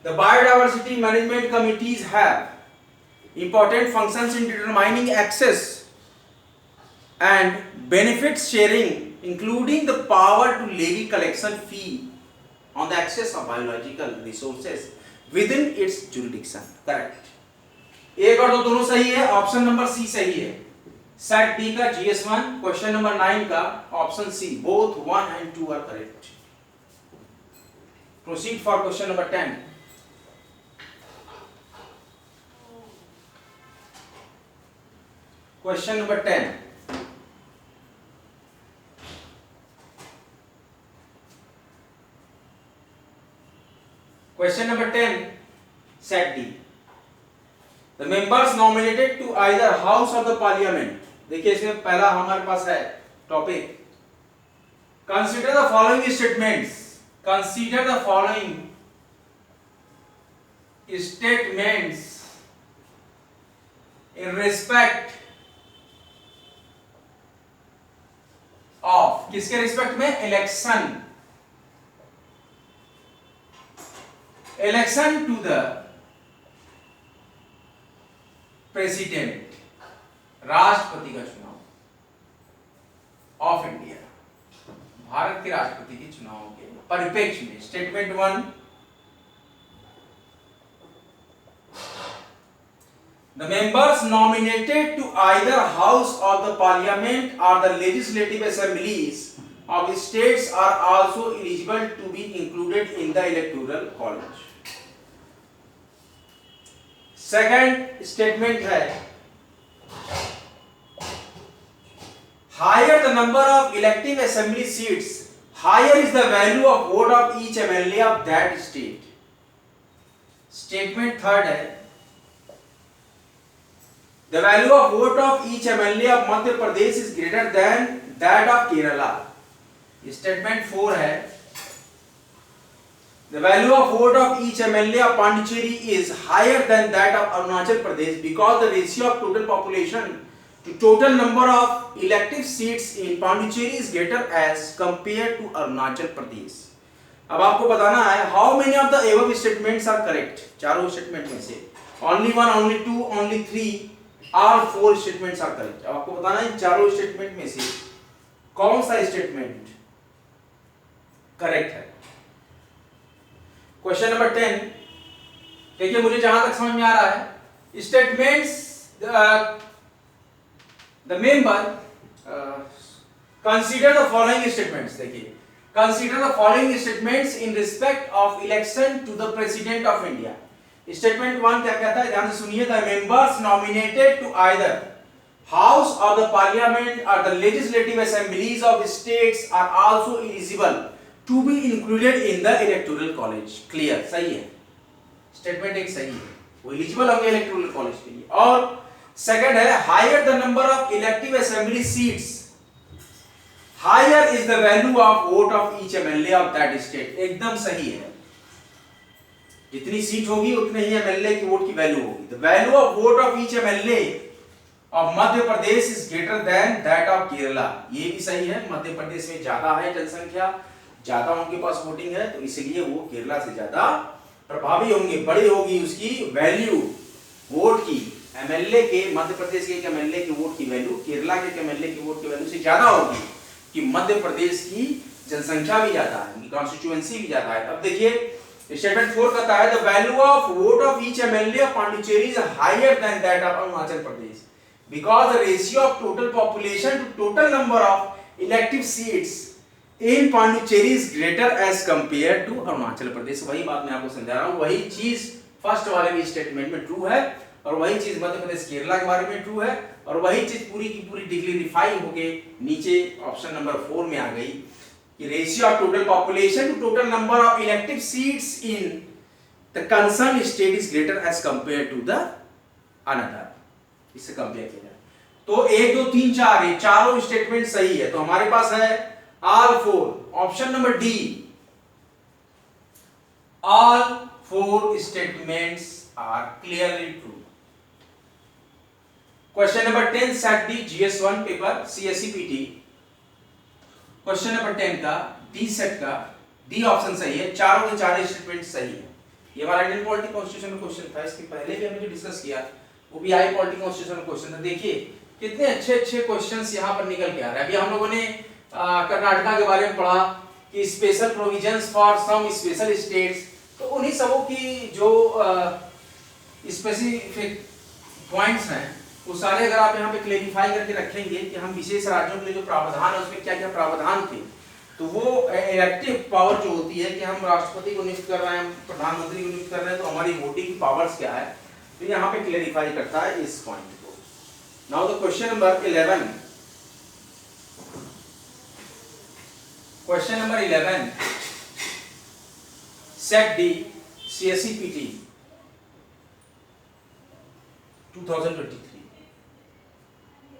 the biodiversity management committees have important functions in determining access and benefits sharing, including the power to levy collection fee on the access of biological resources within its jurisdiction. Correct. एक और दो दोनों सही है, option number C सही है. Set D का GS1 question number 9 का option C, both 1 and 2 are correct. Proceed for question number 10. Question number 10. Question number 10, set D. The members nominated to either House of the Parliament. देखिए इसमें पहला हमारे पास है topic. Consider the following statements. Consider the following statements in respect of, किसके respect में? Election. Election to the president, राष्ट्रपति का चुनाव ऑफ इंडिया, भारत के राष्ट्रपति के चुनाव के परिप्रेक्ष्य में. Statement 1, the members nominated to either House of the Parliament or the legislative assemblies of states are also eligible to be included in the electoral college. Second statement है, higher the number of elective assembly seats, higher is the value of vote of each MLA of that state. Statement third है, the value of vote of each MLA of Madhya Pradesh is greater than that of Kerala. Statement 4 है, the value of vote of each MLA of Pondicherry is higher than that of Arunachal Pradesh because the ratio of total population to total number of elective seats in Pondicherry is greater as compared to Arunachal Pradesh. अब आपको बताना है how many of the above statements are correct. चारों statement में से only 1, only 2, only 3, all 4 statements are correct. अब आपको बताना है इन चारों स्टेटमेंट में से कौन सा स्टेटमेंट करेक्ट है. Question number 10. देखिए मुझे जहां तक समझ में आ रहा है, statements the member consider the following statements. देखिए consider the following statements in respect of election to the president of India. Statement 1 क्या कहता है, ध्यान से सुनिए. The members nominated to either house of the parliament और the legislative assemblies of states are also eligible to be included in the electoral college. Clear, सही है. Statement एक सही है, वो एलिजिबल होंगे इलेक्टोरल कॉलेज के लिए. और सेकंड है, higher the number of elective assembly seats, higher is the value of vote of each MLA of that state. एकदम सही है. जितनी सीट होगी उतने ही एमएलए की वोट की वैल्यू होगी. The value of vote of each MLA of Madhya Pradesh is greater than that of Kerala. ये भी सही है. मध्य प्रदेश में ज्यादा है जनसंख्या, ज्यादा उनके पास वोटिंग है, तो इसलिए वो केरला से ज्यादा प्रभावी होंगे, बड़ी होगी उसकी वैल्यू वोट की. एमएलए के, मध्य प्रदेश के एमएलए के वोट की वैल्यू केरला के एमएलए की वोट की वैल्यू से ज्यादा होगी, कि मध्य प्रदेश की जनसंख्या भी ज्यादा है, उनकी कॉन्स्टिट्यूएंसी भी ज्यादा है. अब देखिए स्टेटमेंट 4 कहता है, the value of vote of each MLA of Pondicherry is higher than that of Arunachal Pradesh because the ratio of total population to total number of elective seats in Pondicherry is greater as compare to Arunachal Pradesh. वही बात मैं आपको समझा रहा हूं. वही चीज first वाले भी स्टेटमेंट में ट्रू है, और वही चीज मध्य प्रदेश केरला के बारे में ट्रू है, और वही चीज पूरी की पूरी डिक्लेरिफाई होके नीचे ऑप्शन नंबर 4 में आ गई कि ratio of total population to total number of elective seats in the concern state is greater as compare to the another. इससे कंपेयर किया जाए तो 1, 2, 3, 4 ये चारों स्टेटमेंट सही है. तो हमारे पास है all 4. Option number D, all 4 statements are clearly true. Question number 10 set D GS1 paper CSE PT. Question number 10 का डी सेट का डी ऑप्शन सही है. चारों के चारों स्टेटमेंट सही है. ये हमारा इंडियन पॉलिटी कॉन्स्टिट्यूशन का क्वेश्चन था. इसके पहले भी हमने जो डिस्कस किया वो भी आई पॉलिटी कॉन्स्टिट्यूशन का क्वेश्चन था. देखिए कितने अच्छे अच्छे क्वेश्चंस यहाँ पर निकल के आ रहे हैं। अभी हम लोगों ने कर्नाटका के बारे में पढ़ा कि special provisions for some special states, तो उन्हीं सबों की जो स्पेसिफिक पॉइंट्स हैं वो सारे अगर आप यहाँ पे क्लेरिफाई करके रखेंगे कि हम विशेष राज्यों के लिए जो प्रावधान है उसमें क्या क्या प्रावधान थे, तो वो इलेक्टिव पावर जो होती है कि हम राष्ट्रपति को नियुक्त कर रहे हैं, हम प्रधानमंत्री को नियुक्त कर रहे हैं, तो हमारी वोटिंग की पावर्स क्या है, तो यहाँ पे क्लेरिफाई करता है इस पॉइंट को। Now the question number 11, question number 11 set D CSE PT 2023,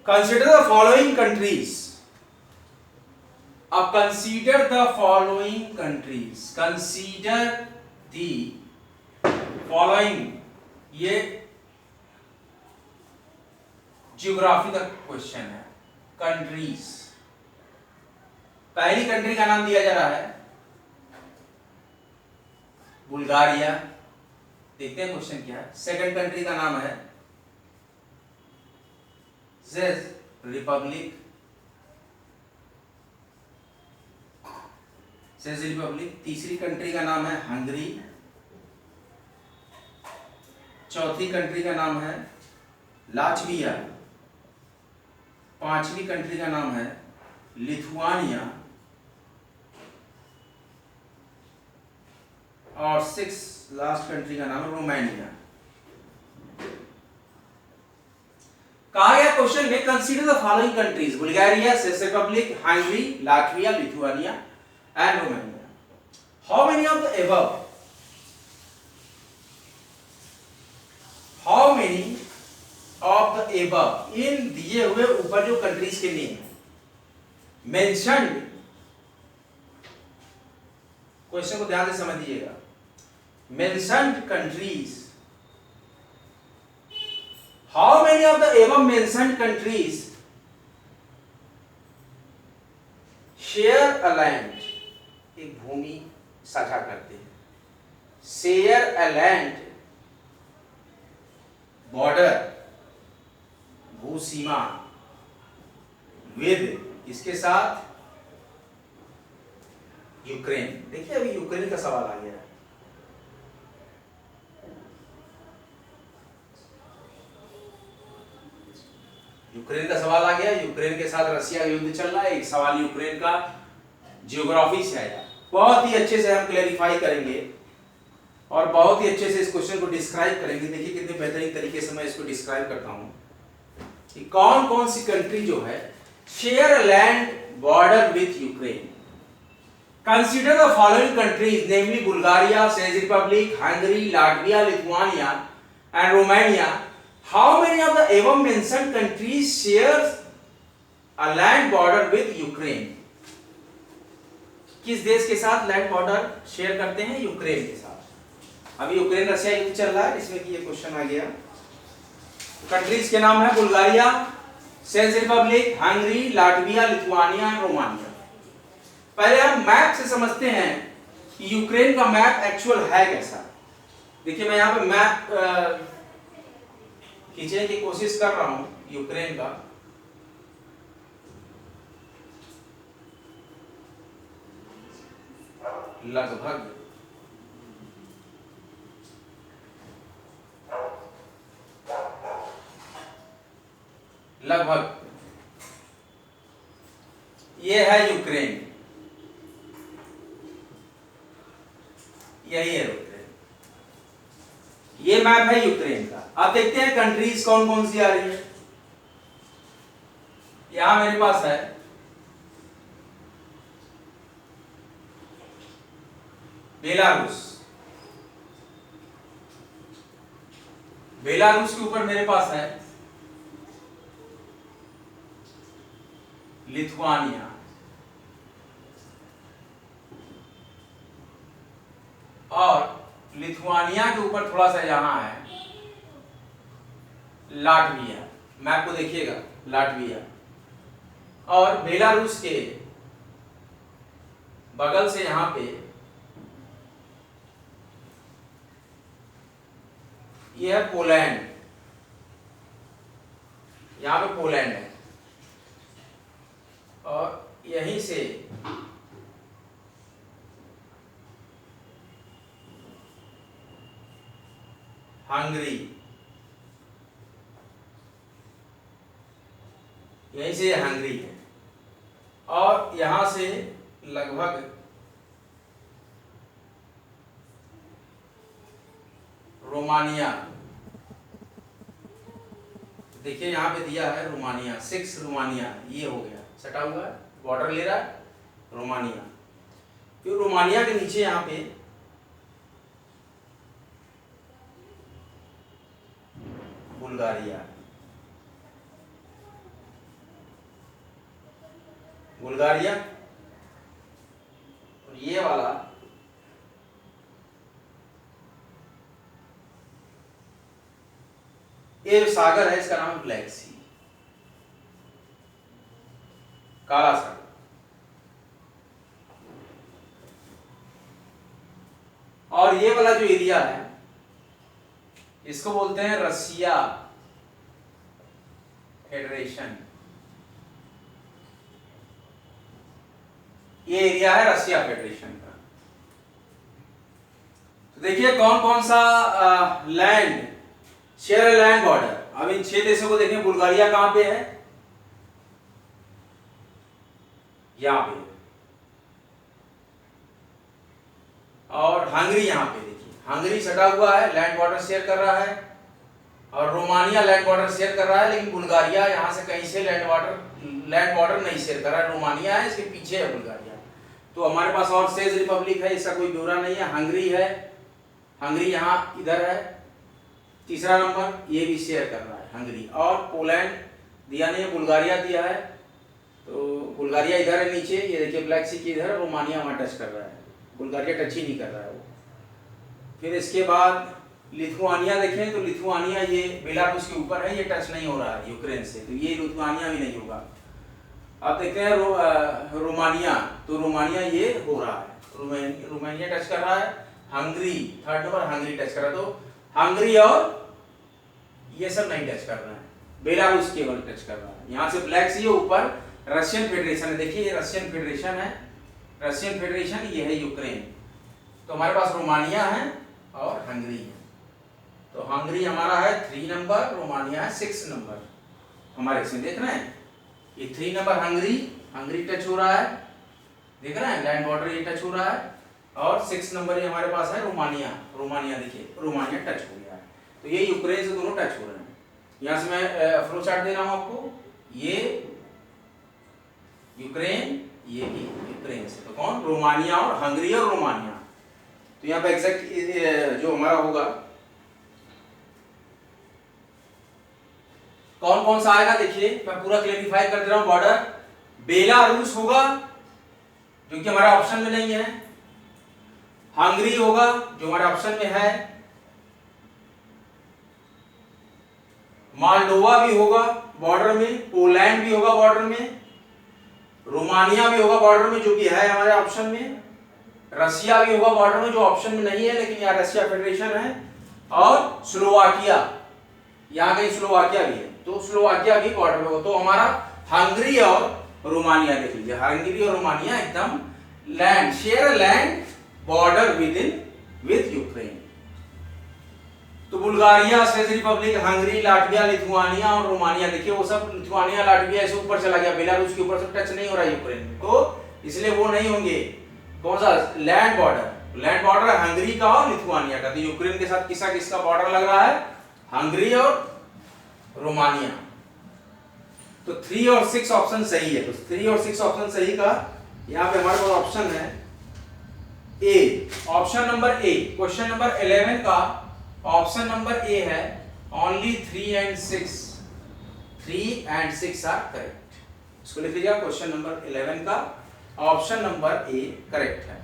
consider the following countries. अब consider the following countries, consider the following, ये ज्योग्राफी का क्वेश्चन है। कंट्रीज, पहली कंट्री का नाम दिया जा रहा है बुल्गारिया, देखते हैं क्वेश्चन क्या है। सेकंड कंट्री का नाम है चेक रिपब्लिक, चेक रिपब्लिक। तीसरी कंट्री का नाम है हंगरी। चौथी कंट्री का नाम है लाटविया। पांचवी कंट्री का नाम है लिथुआनिया और लास्ट कंट्री का नाम है रोमानिया। कहा गया क्वेश्चन में consider the following countries, Bulgaria, चेक Republic, Hungary, Latvia, Lithuania and Romania. How many of the above, how many of the above, इन दिए हुए ऊपर जो कंट्रीज के नेम है मेंशन्ड, क्वेश्चन को ध्यान से समझ लीजिएगा, mentioned countries, how many of the above mentioned countries share a land, एक भूमि साझा करते हैं, share a land border, भूसीमा, with, इसके साथ यूक्रेन। देखिए अभी यूक्रेन का सवाल आ गया है, यूक्रेन का सवाल आ गया। यूक्रेन के साथ रशिया का युद्ध चल रहा है, एक सवाल यूक्रेन का जियोग्राफी से आएगा। बहुत ही अच्छे से हम क्लैरिफाई करेंगे और बहुत ही अच्छे से इस क्वेश्चन को डिस्क्राइब करेंगे। देखिए कितने बेहतरीन तरीके से मैं इसको डिस्क्राइब करता हूं कि कौन कौन सी कंट्री जो है share land border with Ukraine. Consider the following countries namely Bulgaria, चेक Republic, Hungary, Latvia, Lithuania and Romania. How many of the above mentioned countries shares a land border with Ukraine? किस देश के साथ land border share करते हैं? Ukraine के साथ। अभी यूक्रेन रशिया युद्ध चल रहा है, इसमें कि ये क्वेश्चन आ गया। कंट्रीज के नाम है बुल्गारिया, चेक Republic, Hungary, Latvia, Lithuania and Romania. पहले हम मैप से समझते हैं कि यूक्रेन का मैप एक्चुअल है कैसा। देखिए मैं यहाँ पे मैप खींचने की कोशिश कर रहा हूं यूक्रेन का। लगभग ये है यूक्रेन, यही है यूक्रेन, ये मैप है यूक्रेन का। अब देखते हैं कंट्रीज कौन कौन सी आ रही है। यहां मेरे पास है बेलारूस, बेलारूस के ऊपर मेरे पास है लिथुआनिया, और लिथुआनिया के ऊपर थोड़ा सा यहां है लाटविया। मैप को देखिएगा, लाटविया। और बेलारूस के बगल से यहां पे ये है पोलैंड, यहाँ पे पोलैंड है, और यहीं से हंगरी, यहीं से हंगरी है, और यहां से लगभग रोमानिया, देखिए यहां पे दिया है रोमानिया, 6 रोमानिया, ये हो गया सटा हुआ है, बॉर्डर ले रहा है रोमानिया। फिर रोमानिया के नीचे यहां पे बुल्गारिया, बुल्गारिया, और ये वाला ये जो सागर है इसका नाम है ब्लैक सी, काला सागर। और ये वाला जो एरिया है इसको बोलते हैं रसिया फेडरेशन, ये एरिया है रसिया फेडरेशन का। तो देखिए कौन कौन सा लैंड शेयर लैंड बॉर्डर। अब इन 6 देशों को देखें, बुल्गारिया कहां पे है, यहां पे, और हंगरी यहां पे, देखिए हंगरी सटा हुआ है, लैंड बॉर्डर शेयर कर रहा है, और रोमानिया लैंड बॉर्डर शेयर कर रहा है, लेकिन बुल्गारिया यहां से कहीं से लैंड बॉर्डर नहीं शेयर कर रहा है। रोमानिया है, इसके पीछे है बुल्गारिया। तो हमारे पास और सेज रिपब्लिक है, इसका कोई ब्यौरा नहीं है। हंगरी है, हंगरी यहाँ इधर है, तीसरा नंबर, ये भी शेयर कर रहा है हंगरी। और पोलैंड दिया नहीं है, बुल्गारिया दिया है, तो बुल्गारिया इधर है नीचे, ये देखिए ब्लैक सी की इधर, रोमानिया वहाँ टच कर रहा है, बुल्गारिया टच ही नहीं कर रहा है वो। फिर इसके बाद लिथुआनिया देखें, तो लिथुआनिया ये बेलारूस के ऊपर है, ये टच नहीं हो रहा है यूक्रेन से, तो ये लिथुआनिया भी नहीं होगा। अब देखते हैं रोमानिया, तो रोमानिया ये हो रहा है, रोमानिया टच कर रहा है, Hungary third number, Hungary touch कर रहा है, तो हंगरी और ये सब नहीं टच कर रहा है, बेलारूस केवल टच कर रहा है। यहाँ से ब्लैक सी है, ऊपर रशियन फेडरेशन है, देखिए ये रशियन फेडरेशन है, रशियन फेडरेशन, ये है यूक्रेन। तो हमारे पास रोमानिया है और हंगरी है, तो हंगरी हमारा है 3 नंबर, रोमानिया है 6 नंबर। हमारे से देख रहे हैं ये 3 नंबर हंगरी, हंगरी टच हो रहा है, देख रहे हैं लैंड बॉर्डर ये टच हो रहा है, और 6 नंबर ये हमारे पास है रोमानिया, रोमानिया देखिए रोमानिया टच हो गया है। तो ये यूक्रेन से दोनों टच हो रहे हैं। यहाँ से मैं फ्लो चार्ट दे रहा हूँ आपको, ये यूक्रेन, ये भी यूक्रेन से, तो कौन, रोमानिया और हंगरी और रोमानिया। तो यहाँ पे एग्जैक्ट जो हमारा होगा कौन कौन सा आएगा, देखिए मैं पूरा क्लेरिफाई कर दे रहा हूं। बॉर्डर बेलारूस होगा जो कि हमारा ऑप्शन में नहीं है, हंगरी होगा जो हमारे ऑप्शन में है, मोल्डोवा भी होगा बॉर्डर में, पोलैंड भी होगा बॉर्डर में, रोमानिया भी होगा बॉर्डर में जो कि है हमारे ऑप्शन में, रसिया भी होगा बॉर्डर में जो ऑप्शन में नहीं है लेकिन यहाँ रशिया फेडरेशन है, और स्लोवाकिया, यहाँ कहीं स्लोवाकिया भी है, तो स्लोवाकिया भी बॉर्डर में हो। तो हमारा हंगरी और रोमानिया देख लीजिए, हंगरी और रोमानिया एकदम land share land border with Ukraine. तो बुल्गारिया, चेक रिपब्लिक, हंगरी, लाटविया, लिथुआनिया और रोमानिया, देखिए वो सब लिथुआनिया लाटविया ऐसे ऊपर चला गया, बेलारूस के ऊपर से टच नहीं हो रहा है यूक्रेन में, तो इसलिए वो नहीं होंगे। कौन सा लैंड बॉर्डर, लैंड बॉर्डर है हंगरी का और लिथुआनिया का, तो यूक्रेन के साथ किसका बॉर्डर लग रहा है, हंगरी और रोमानिया। तो 3 और 6 ऑप्शन सही है, तो 3 और 6 ऑप्शन सही का यहाँ पे हमारे पास ऑप्शन है A, option number A. Question number 11 का ऑप्शन नंबर ए है, ओनली 3 and 6 आर करेक्ट। इसको लिख लीजिए, क्वेश्चन नंबर 11 का ऑप्शन नंबर ए करेक्ट है।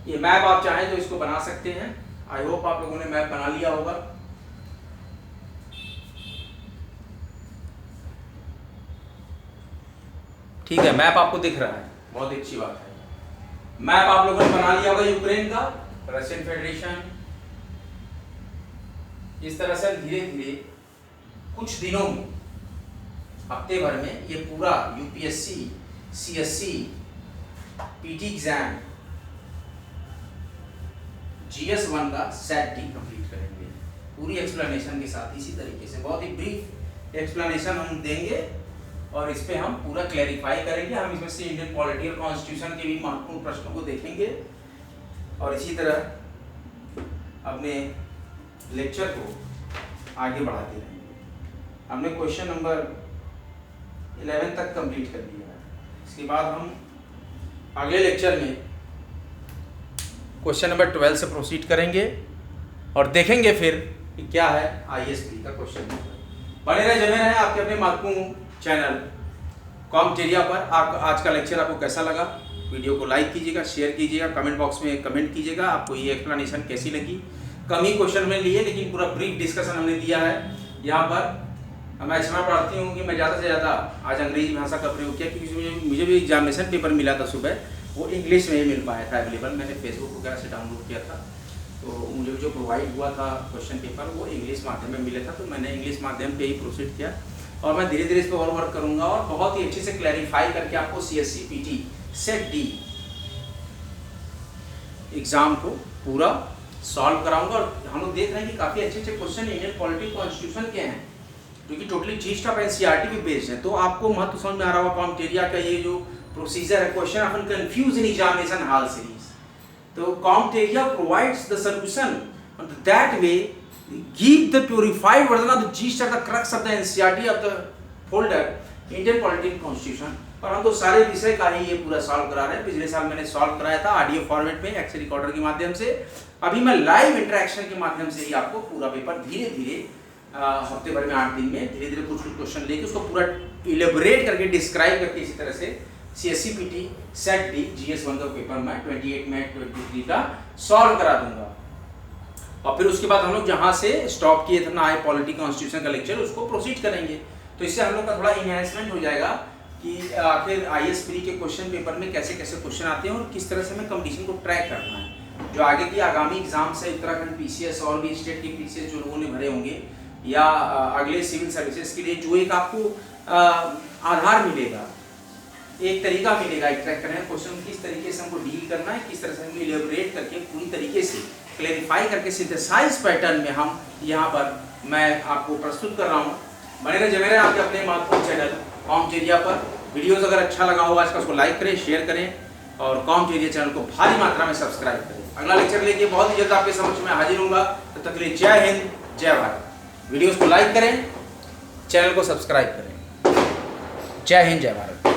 ये मैप आप चाहें तो इसको बना सकते हैं, आई होप आप लोगों ने मैप बना लिया होगा। ठीक है, मैप आपको दिख रहा है, बहुत अच्छी बात है। मैप आप लोगों ने बना लिया होगा यूक्रेन का, रशियन फेडरेशन, इस तरह से धीरे धीरे कुछ दिनों में, हफ्ते भर में ये पूरा UPSC, CSC, PT exam, GS 1 का सेट डी कंप्लीट करेंगे पूरी एक्सप्लेनेशन के साथ। इसी तरीके से बहुत ही ब्रीफ एक्सप्लेनेशन हम देंगे और इस पे हम पूरा क्लैरिफाई करेंगे। हम इसमें से इंडियन पॉलिटी और कॉन्स्टिट्यूशन के भी महत्वपूर्ण प्रश्नों को देखेंगे और इसी तरह अपने लेक्चर को आगे बढ़ाते रहेंगे। हमने क्वेश्चन नंबर 11 तक कंप्लीट कर लिया है। इसके बाद हम अगले लेक्चर में क्वेश्चन नंबर 12 से प्रोसीड करेंगे और देखेंगे फिर कि क्या है आईएएस का क्वेश्चन नंबर। बने रहे, जमे रहे आपके अपने महत्वपूर्ण चैनल कॉम्पटेरिया पर। आज का लेक्चर आपको कैसा लगा? वीडियो को लाइक कीजिएगा, शेयर कीजिएगा, कमेंट बॉक्स में कमेंट कीजिएगा आपको ये एक्सप्लेनेशन कैसी लगी। कम ही क्वेश्चन में लिए लेकिन पूरा ब्रीफ डिस्कशन हमने दिया है यहाँ पर। मैं क्षमा प्रार्थी हूँ कि मैं ज़्यादा से ज़्यादा आज अंग्रेजी भाषा का प्रयोग किया क्योंकि मुझे भी एग्जामिनेशन पेपर मिला था सुबह, वो इंग्लिश में ही मिल पाया था अवेलेबल। मैंने फेसबुक वगैरह से डाउनलोड किया था तो मुझे जो प्रोवाइड हुआ था क्वेश्चन पेपर वो इंग्लिश माध्यम में मिले था, तो मैंने इंग्लिश माध्यम पे ही प्रोसीड किया और मैं धीरे धीरे इस पर और वर्क करूँगा और बहुत ही अच्छे से क्लैरिफाई करके आपको CSC PT set D exam को पूरा सॉल्व कराऊंगा। और हम लोग देख रहे हैं कि काफ़ी अच्छे अच्छे क्वेश्चन इंडियन पॉलिटी कॉन्स्टिट्यूशन के हैं जो कि टोटली जीस्ट ऑफ एनसीईआरटी पे बेस्ड है। तो आपको महत्व समझ में आ रहा होगा कॉम्पटेरिया का ये जो प्रोसीजर है, question often confuse in examination hall series. तो कॉम्पटेरिया provides the solution that we give the purified version of the gist at the crux of the NCERT of the folder Indian Political Constitution। और हम तो सारे विषय का ही ये पूरा सॉल्व करा रहे हैं। पिछले साल मैंने सॉल्व कराया था ऑडियो फॉर्मेट में एक्सेल रिकॉर्डर के माध्यम से। अभी मैं लाइव इंटरेक्शन के माध्यम से ही आपको पूरा पेपर धीरे धीरे हफ्ते भर में 8 दिन में धीरे धीरे कुछ क्वेश्चन लेके उसको पूरा इलेबोरेट करके डिस्क्राइब करके इसी तरह से CSC PT set D GS 1 का पेपर मैं 28 मई 2023 का सॉल्व करा दूंगा। और फिर उसके बाद हम लोग जहाँ से स्टॉप किए थे ना आए पॉलिटी कॉन्स्टिट्यूशन का लेक्चर उसको प्रोसीड करेंगे। तो इससे हम लोग का थोड़ा इनहेंसमेंट हो जाएगा कि आखिर आईएएस प्री के क्वेश्चन पेपर में कैसे कैसे क्वेश्चन आते हैं और किस तरह से हमें कंपटीशन को ट्रैक करना है। जो आगे की आगामी एग्जाम्स है उत्तराखंड पीसीएस और भी स्टेट के पीसीएस जो लोगों ने भरे होंगे या अगले सिविल सर्विसेज के लिए जो एक आपको आधार मिलेगा, एक तरीका मिलेगा एक ट्रैक करने का क्वेश्चन किस तरीके से हमको डील करना है, किस तरह से हमको इलेबोरेट करके पूरी तरीके से क्लैरिफाई करके सिंथेसाइज पैटर्न में हम यहाँ पर मैं आपको प्रस्तुत कर रहा हूँ। बने रहे जमे रहे आपके अपने महत्वपूर्ण चैनल कॉम्पटेरिया पर। वीडियोस अगर अच्छा लगा होगा इसका उसको लाइक करें, शेयर करें और कॉम्पटेरिया चैनल को भारी मात्रा में सब्सक्राइब करें। अगला लेक्चर लेके बहुत ही जल्द आपके समक्ष में हाजिर होऊंगा। तब तक के लिए जय हिंद, जय भारत। वीडियोस को लाइक करें, चैनल को सब्सक्राइब करें। जय हिंद, जय भारत।